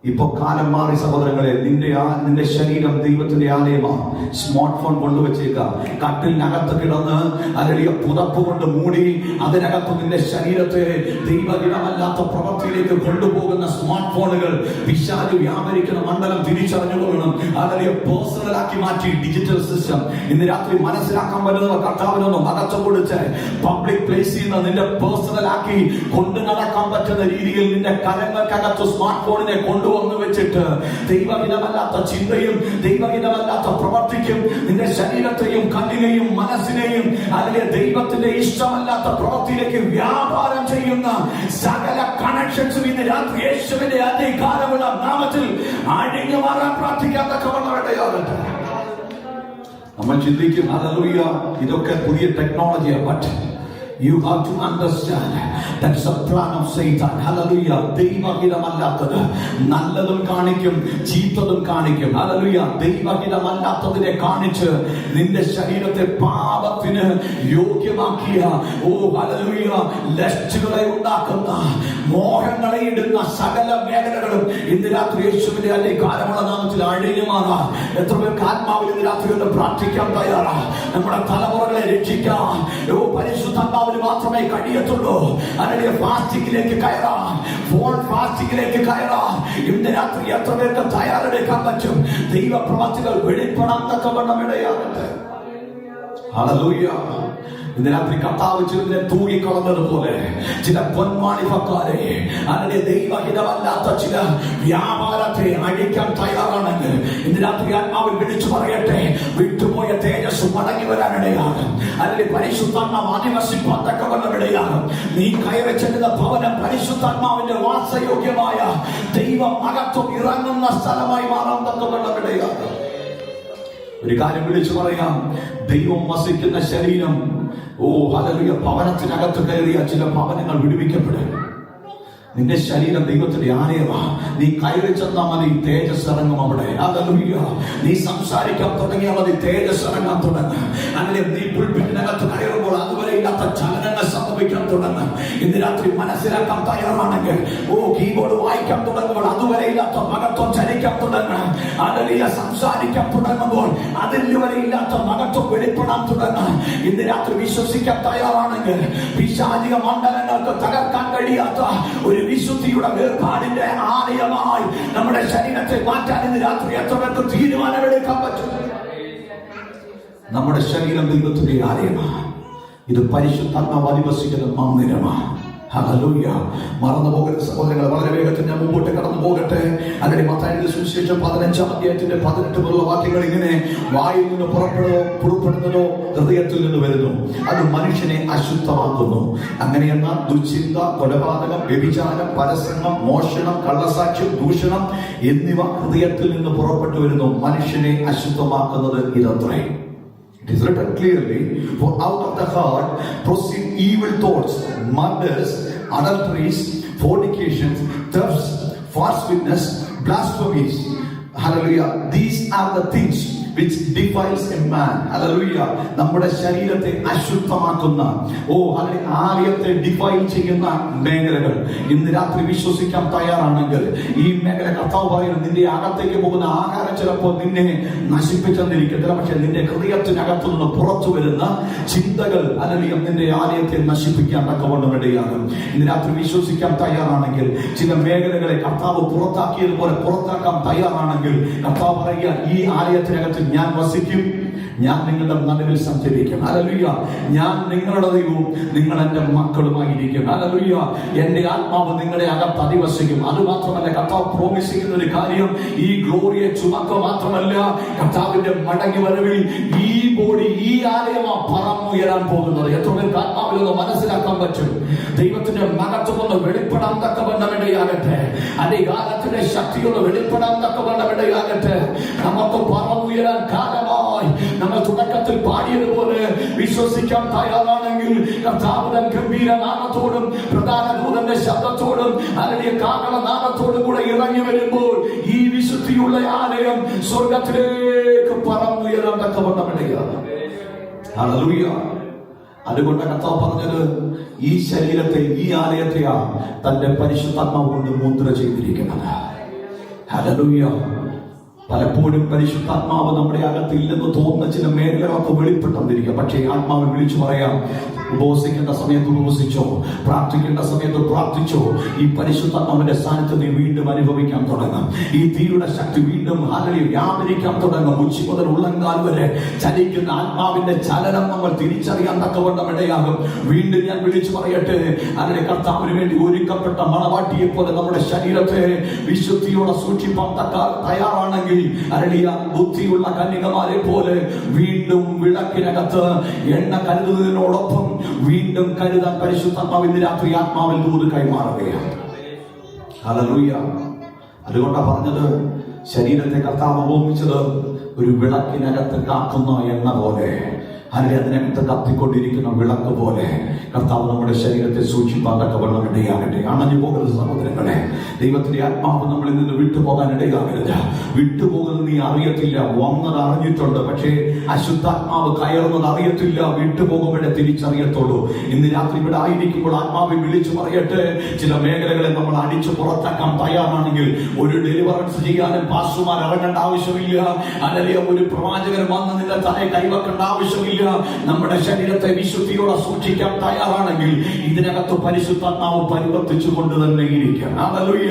ഇപ്പൊ കാലം മാറി സഹോദരങ്ങളെ. നിന്റെ ശരീരം ദൈവത്തിന്റെ ആലയമാണ്. സ്മാർട്ട് ഫോൺ കൊണ്ടുവച്ചേക്കാം, കട്ടിലിനകത്ത് കിടന്ന് അല്ലെങ്കിൽ പുതപ്പ് കൊണ്ട് മൂടി അതിനകത്ത് നിന്റെ ശരീരത്തെ ദൈവഹിതമല്ലാത്ത പ്രവൃത്തിയിലേക്ക് കൊണ്ടുപോകുന്ന സ്മാർട്ട് ഫോണുകൾ പിശാച് വ്യാപരിക്കുന്ന മണ്ഡലം തിരിച്ചറിഞ്ഞുകൊള്ളണം. അല്ലെങ്കിൽ പേഴ്സണൽ ആക്കി മാറ്റി ഡിജിറ്റൽ സിസ്റ്റം. ഇന്ന് രാത്രി മനസ്സിലാക്കാൻ പറ്റുന്ന കർത്താവിനൊന്ന് മഹത്വം കൊടുത്ത് പബ്ലിക് പ്ലേസിൽ നിന്ന് നിന്റെ പേഴ്സണൽ ആക്കി കൊണ്ടു നടക്കാൻ പറ്റുന്ന രീതിയിൽ നിന്റെ കരങ്ങൾക്കകത്ത് സ്മാർട്ട് ഫോണിനെ കൊണ്ടുവന്ന് വെച്ചിട്ട് ദൈവഹിതമല്ലാത്ത ചിന്തയും ദൈവഹിതമല്ലാത്ത പ്രവർത്തിക്കും നിന്റെ ശരീരത്തെയും കണ്ണിനെയും മനസ്സിനെയും അല്ലെങ്കിൽ ദൈവത്തിന്റെ ഇഷ്ടമല്ലാത്ത പ്രവൃത്തിയിലേക്ക് വ്യാപാരം ചെയ്യുന്ന സകല കണക്ഷൻസും ഇന്ന് രാത്രി യേശുവിന്റെ അധികാരമുള്ള നാമത്തിൽ അഴിഞ്ഞു മാറാൻ പ്രാർത്ഥിക്കാൻ തക്കവണ്ണമിടയാകട്ടെ. നമ്മൾ ചിന്തിക്കും, ഹല്ലേലൂയ, ഇതൊക്കെ പുതിയ ടെക്നോളജിയാണ്. But you have to understand that's a plan of Satan. Hallelujah. ദൈവഹിതമല്ലാത്തത് നല്ലതും കാണിക്കും, ചീത്തതും കാണിക്കും. ഹല്ലേലൂയ. ദൈവഹിതമല്ലാത്തതിനെ കാണിച്ച് നിന്റെ ശരീരത്തെ പാപത്തിന് യോഗ്യമാക്കിയ ഹല്ലേലൂയ ലസ്റ്റുകളെ ഉണ്ടാക്കുന്ന, മോഹങ്ങളെ ഇടുന്ന സകല മേഖലകളും ഇന്ന് രാത്രി യേശുവിന്റെ അധികാരമുള്ള നാമത്തിൽ അഴിഞ്ഞു മാറാം. എത്ര പേർക്ക് ആത്മാവിൽ ഇന്ന് രാത്രി ഒന്ന് പ്രാർത്ഥിക്കാൻ തയ്യാറാ? നമ്മുടെ തലമുറകളെ രക്ഷിക്കാൻ പരിശുദ്ധാത്മാവ് മാത്രമേ കഴിയത്തുള്ളൂ. അല്ലെങ്കിൽ ഫാസ്റ്റിംഗിലേക്ക് കയറാം, ഫോൺ ഫാസ്റ്റിംഗിലേക്ക് കയറാം. ഇന്ന് രാത്രി എത്ര പേർക്ക് തയ്യാറെടുക്കാൻ പറ്റും? ദൈവപ്രവൃത്തികൾ വെളിപ്പെടാൻ തക്കവണ്ണം ഇടയാകട്ടെ. ഹല്ലേലൂയ. ഇന്ന് രാത്രി കർത്താവ് ചിലതിനെ തൂങ്ങിക്കളഞ്ഞതുപോലെ ചില പൊന്മാണിഫക്കാരെ അല്ലെങ്കിൽ ദൈവഹിതമല്ലാത്ത ചില വ്യാപാരത്തെ അഴിക്കാൻ തയ്യാറാണെങ്കിൽ ഇന്ന് രാത്രി ആത്മാവിൽ വിളിച്ചു പറയട്ടെ, വിട്ടുപോയ തേജസ് മടങ്ങി വരാനിടയാകും. അല്ലെങ്കിൽ പരിശുദ്ധാത്മാവ് അധിവസിപ്പാൻ തക്കവണ്ണമിടയാകും. നീ കയറി ചെല്ലുന്ന ഭവനം പരിശുദ്ധാത്മാവിന്റെ വാസയോഗ്യമായ ദൈവ മഹത്വം ഇറങ്ങുന്ന സ്ഥലമായി മാറാൻ തക്കവണ്ണമിടയാകും. ഒരു കാര്യം വിളിച്ചു പറയാം, ദൈവം വസിക്കുന്ന ശരീരം ഹല്ലേലൂയ ഭവനത്തിനകത്ത് കയറിയ ചില ഭവനങ്ങൾ വിടുവിക്കപ്പെടും. നിന്റെ ശരീരം ദൈവത്തിന്റെ ആലയമാണ്. നീ കയറി ചെന്നാൽ മതി, തേജസ് ഇറങ്ങും അവിടെ. ഹല്ലേലൂയ. നീ സംസാരിക്കാൻ തുടങ്ങിയാൽ മതി, തേജസ് ഇറങ്ങാൻ തുടങ്ങും. അങ്ങനെ നീ പുൽപ്പിറ്റിനകത്ത് കയറുമ്പോൾ അതുവരെ ഇല്ലാത്ത ചലനങ്ങൾ സംഭവിക്കാൻ തുടങ്ങും. ഇന്ന് രാത്രി മനസ്സിലാക്കാൻ തയ്യാറാണെങ്കിൽ കീബോർഡ് വായിക്കാൻ തുടങ്ങുമ്പോൾ അതുവരെ ഇല്ലാത്ത മഹത്വം ചലിക്കാൻ തുടങ്ങും. ഹല്ലേലൂയ. സംസാരിക്കാൻ തുടങ്ങുമ്പോൾ അതിലുവരെ ഇല്ലാത്ത മഹത്വം വെളിപ്പെടാൻ തുടങ്ങും. ഇന്ന് രാത്രി വിശ്വസിക്കാൻ തയ്യാറാണെങ്കിൽ പിശാചിക മണ്ഡലങ്ങൾക്ക് തകർക്കാൻ കഴിയാത്ത ഒരു വിശുദ്ധിയുടെ വേർപാടിന്റെ ആലയമായി നമ്മുടെ ശരീരത്തെ മാറ്റാൻ ഇന്ന് രാത്രി എത്ര പേർക്ക് തീരുമാനമെടുക്കാൻ പറ്റും? നമ്മുടെ ശരീരം ദൈവത്തിന്റെ ആലയമാണ്. ഇത് പരിശുദ്ധാത്മാവ് അധിവസിക്കുന്ന മന്ദിരമാണ്. ഹല്ലേലൂയ. മറന്നു പോകരുത് സഹോദരങ്ങളെ. വളരെ വേഗത്തിൽ ഞാൻ മുമ്പോട്ട് കടന്നു പോകട്ടെ. അല്ലെങ്കിൽ മത്തായിയുടെ സുവിശേഷം 15-ാം അധ്യായത്തിന്റെ 18 മുതലുള്ള വാക്യങ്ങൾ ഇങ്ങനെ: വായിൽ നിന്ന് പുറപ്പെടുന്നതോ ഹൃദയത്തിൽ നിന്ന് വരുന്നു, അത് മനുഷ്യനെ അശുദ്ധമാക്കുന്നു. അങ്ങനെയെന്നാൽ ദുശ്ചിന്ത, കൊലപാതകം, വ്യഭിചാരം, പരസംഗം, മോഷണം, കള്ളസാക്ഷ്യം, ദൂഷണം എന്നിവ ഹൃദയത്തിൽ നിന്ന് പുറപ്പെട്ടു വരുന്നു. മനുഷ്യനെ അശുദ്ധമാക്കുന്നത് ഇതത്രേ. It is written clearly, for out of the heart proceed evil thoughts, murders, adulteries, fornications, thefts, false witness, blasphemies. Hallelujah. These are the things which defiles a man. Hallelujah. നമ്മുടെ ശരീരത്തെ അശുദ്ധമാക്കുന്ന, ആലയത്തെ ഡിഫൈൽ ചെയ്യുന്ന മേഖലകൾ ഇന്ന് രാത്രി വിശ്വസിക്കാൻ തയ്യാറാണെങ്കിൽ ഈ മേഖല കർത്താവ് പറയുന്നത്, നിന്റെ അകത്തേക്ക് പോകുന്ന ആഹാരം ചിലപ്പോൾ നിന്നെ നശിപ്പിച്ചെന്നിരിക്കത്തില്ല, പക്ഷെ നിന്റെ ഹൃദയത്തിനകത്തു നിന്ന് പുറത്തു വരുന്ന ചിന്തകൾ അല്ലെങ്കിൽ നിന്റെ ആലയത്തെ നശിപ്പിക്കാൻ തക്കവണ്ണം ഇടയാകും. ഇന്ന് രാത്രി വിശ്വസിക്കാൻ തയ്യാറാണെങ്കിൽ, ചില മേഖലകളെ കർത്താവ് പുറത്താക്കിയതുപോലെ പുറത്താക്കാൻ തയ്യാറാണെങ്കിൽ, കർത്താവ് പറയുക, ഈ ആലയത്തിനകത്ത് ഞാൻ വസിക്കും, ഞാൻ നിങ്ങളുടെ നടുവിൽ സഞ്ചരിക്കും. ഹല്ലേലൂയ. ഞാൻ നിങ്ങളുടെ ദൈവവും നിങ്ങൾ എന്റെ മക്കളുമായിരിക്കും. ഹല്ലേലൂയ. എന്റെ ആത്മാവ് നിങ്ങളുടെ അകത്ത് അധിവസിക്കും. അത് മാത്രമല്ല, കർത്താവ് പ്രോമിസ് ചെയ്യുന്ന ഒരു കാര്യം, ഈ ഗ്ലോറിയെ ചുമക്കുക മാത്രമല്ല, കർത്താവിന്റെ മടങ്ങി വരവിൽ ഈ ബോഡി, ഈ ആലയമാ പറന്നുയരാൻ പോകുന്നത്. എത്ര പേർക്ക് ആത്മാവിലൊന്ന് മനസ്സിലാക്കാൻ പറ്റും? ദൈവത്തിന്റെ മഹത്വം ഒന്ന് വെളിപ്പെടാൻ തക്കവണ്ണം ഇടയാകട്ടെ. അധികാരത്തിന്റെ ശക്തിയൊന്ന് വെളിപ്പെടാൻ തക്കവണ്ണം ഇടയാകട്ടെ. നമുക്ക് പറന്നുയരാൻ കാലമായി നമ്മൾ തുടക്കത്തിൽ പാടിയതുപോലെ വിശ്വസിക്കാൻ തയ്യാറാണെങ്കിൽ, കർത്താവിന്റെ ഗംഭീര നാമത്തോടും പ്രധാന ദൂതന്റെ ശബ്ദത്തോടും അല്ലെങ്കിൽ കാഹള നാമത്തോടും കൂടെ ഇറങ്ങി വരുമ്പോൾ ഈ വിശുദ്ധിയുള്ള ആലയം സ്വർഗത്തിലേക്ക് പറന്നുയരാൻ തക്കവണ്ണം ഇടയാകും. ഹല്ലേലൂയ. അതുകൊണ്ട് കർത്താവ് പറഞ്ഞത്, ഈ ശരീരത്തെ, ഈ ആലയത്തെയാ തന്റെ പരിശുദ്ധാത്മാവ് കൊണ്ട് മുദ്ര ചെയ്തിരിക്കുന്നത്. ഹല്ലേലൂയ. പലപ്പോഴും പരിശുദ്ധാത്മാവ് നമ്മുടെ അകത്തില്ലെന്ന് തോന്നുന്ന ചില മേഖലകളൊക്കെ വെളിപ്പെട്ടെന്നിരിക്കും. പക്ഷേ ആത്മാവിൽ വിളിച്ചു പറയാം, ഉപവസിക്കേണ്ട സമയത്ത് ഉപവസിച്ചോ, പ്രാർത്ഥിക്കേണ്ട സമയത്ത് പ്രാർത്ഥിച്ചോ. ഈ പരിശുദ്ധാത്മാവിന്റെ സാന്നിധ്യം നീ വീണ്ടും അനുഭവിക്കാൻ തുടങ്ങും. ഈ തീയുടെ ശക്തി വീണ്ടും വ്യാപരിക്കാൻ തുടങ്ങും. ഉച്ചി മുതൽ ഉള്ളങ്കാൽ വരെ ചലിക്കുന്ന ആത്മാവിന്റെ ചലനം നമ്മൾ തിരിച്ചറിയാൻ തക്കവണ്ണം ഇടയാകും. വീണ്ടും ഞാൻ വിളിച്ചു പറയട്ടെ, അതിന്റെ കർത്താവിന് വേണ്ടി ഒരുക്കപ്പെട്ട മണവാട്ടിയെ പോലെ നമ്മുടെ ശരീരത്തെ വിശുദ്ധിയോടെ സൂക്ഷിപ്പാൻ തയ്യാറാണെങ്കിൽ, അരളിയ ബുദ്ധിയുള്ള കന്യകമാരെ പോലെ വീണ്ടും വിളക്കിനകത്ത് എണ്ണ കരുതുന്നതിനോടൊപ്പം വീണ്ടും കരുതാൻ പരിശുദ്ധാത്മാവ് ഇന്ന് രാത്രി ആത്മാവിൽ ദൂത് കൈമാറുകയാണ്. ഹല്ലേലൂയ. അതുകൊണ്ടാണ് പറഞ്ഞത്, ശരീരത്തെ കർത്താവ് ഉപമിച്ചത് ഒരു വിളക്കിനകത്ത് കാക്കുന്ന എണ്ണ പോലെ, അല്ലെങ്കിൽ അതിനകത്ത് കത്തിക്കൊണ്ടിരിക്കുന്ന വിളക്ക് പോലെ കർത്താവ് നമ്മുടെ ശരീരത്തെ സൂക്ഷിപ്പാൻ തക്കവണ്ണം ഇടയാകട്ടെ. അണഞ്ഞു പോകരുത് സഹോദരങ്ങളെ. ദൈവത്തിന്റെ ആത്മാവ് നമ്മളിൽ നിന്ന് വിട്ടുപോകാൻ ഇടയാകരുത്. വിട്ടുപോകുന്നത് നീ അറിയത്തില്ല. വന്നത് അറിഞ്ഞിട്ടുണ്ട്, പക്ഷേ അശുദ്ധാത്മാവ് കയറുന്നത് അറിയത്തില്ല. വിട്ടുപോകുമ്പോഴേ തിരിച്ചറിയത്തുള്ളൂ. ഇന്ന് രാത്രി ഇവിടെ ആയിരിക്കുമ്പോൾ ആത്മാവിൽ വിളിച്ചു പറയട്ടെ, ചില മേഖലകളെ നമ്മൾ അടിച്ചു പുറത്താക്കാൻ തയ്യാറാണെങ്കിൽ, ഒരു ഡെലിവറൻസ് ചെയ്യാനും പാസ്റ്റർമാർ ഇറങ്ങേണ്ട ആവശ്യമില്ല, അല്ലെങ്കിൽ ഒരു പ്രവാചകൻ വന്ന് നിന്റെ തലയെ കൈവെക്കേണ്ട ആവശ്യമില്ല. നമ്മുടെ ശരീരത്തെ വിശുദ്ധിയോടെ സൂക്ഷിക്കാൻ തയ്യാറാണെങ്കിൽ, ഇതിനകത്ത് പരിശുദ്ധാത്മാവ് പരിവർത്തിച്ചുകൊണ്ട് തന്നെ ഇരിക്കാം. ഹല്ലേലൂയ.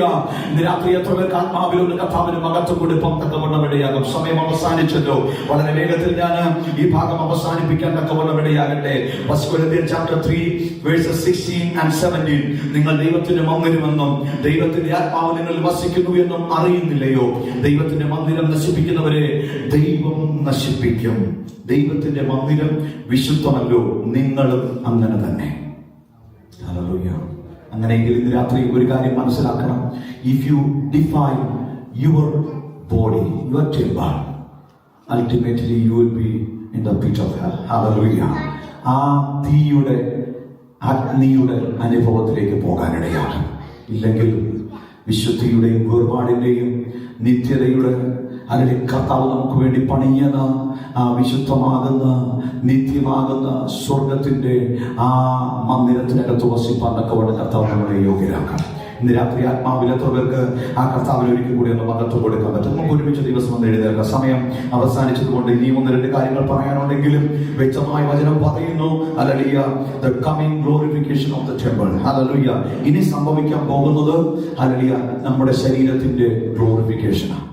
ഇന്ന് രാത്രി എത്ര പേർക്ക് ആത്മാവിലുള്ള കർത്താവിന് മഹത്വം കൊടുക്കാൻ തക്കവണ്ണം ഇടയാകും. സമയം അവസാനിച്ചല്ലോ. വളരെ വേഗത്തിൽ ഞാൻ ഈ ഭാഗം അവസാനിപ്പിക്കാൻ തക്കവണ്ണം ഇടയാകട്ടെ. 1 Corinthians chapter 3 verses 16 and 17. നിങ്ങൾ ദൈവത്തിന്റെ മന്ദിരമെന്നും ദൈവത്തിന്റെ ആത്മാവ് നിങ്ങളിൽ വസിക്കുന്നു എന്നും അറിയുന്നില്ലയോ? ദൈവത്തിന്റെ മന്ദിരം നശിപ്പിക്കുന്നവരെ ദൈവം നശിപ്പിക്കും. ദൈവത്തിന്റെ മന്ദിരം വിശുദ്ധമല്ലോ, നിങ്ങളും അങ്ങനെ തന്നെ. ഹല്ലേലൂയ. അങ്ങനെയെങ്കിൽ ഇന്ന് രാത്രി ഒരു കാര്യം മനസ്സിലാക്കണം. If you define your body, your temple, ultimately you will be in the pit of hell. Hallelujah. ആ തീയുടെ അഗ്നിയുടെ അനുഭവത്തിലേക്ക് പോകാനിടയാണ്. ഇല്ലെങ്കിൽ വിശുദ്ധിയുടെയും വേർപാടിന്റെയും നിത്യതയുടെ, അല്ലെങ്കിൽ കർത്താവ് നമുക്ക് വേണ്ടി പണിയുന്ന ആ വിശുദ്ധമാകുന്ന നിത്യമാകുന്ന സ്വർഗത്തിന്റെ ആ മന്ദിരത്തിനകത്ത് വസിപ്പാൻ തക്കവണ്ണം കർത്താവ് നമ്മളെ യോഗ്യരാക്കണം. ഇന്ന് രാത്രി ആത്മാവിൽ എത്ര പേർക്ക് ആ കർത്താവിന് ഒരിക്കൽ കൂടി ഒന്ന് മഹത്വം കൊടുക്കാൻ പറ്റും? നമുക്ക് ഒരുമിച്ച് ദിവസം ഒന്ന് എഴുതേക്കാം. സമയം അവസാനിച്ചതുകൊണ്ട് ഇനിയും 1-2 കാര്യങ്ങൾ പറയാനുണ്ടെങ്കിലും വ്യക്തമായ വചനം പറയുന്നു. Hallelujah. The coming glorification of the temple. Hallelujah. ഇനി സംഭവിക്കാൻ പോകുന്നത് ഹല്ലേലൂയ നമ്മുടെ ശരീരത്തിന്റെ ഗ്ലോറിഫിക്കേഷനാണ്.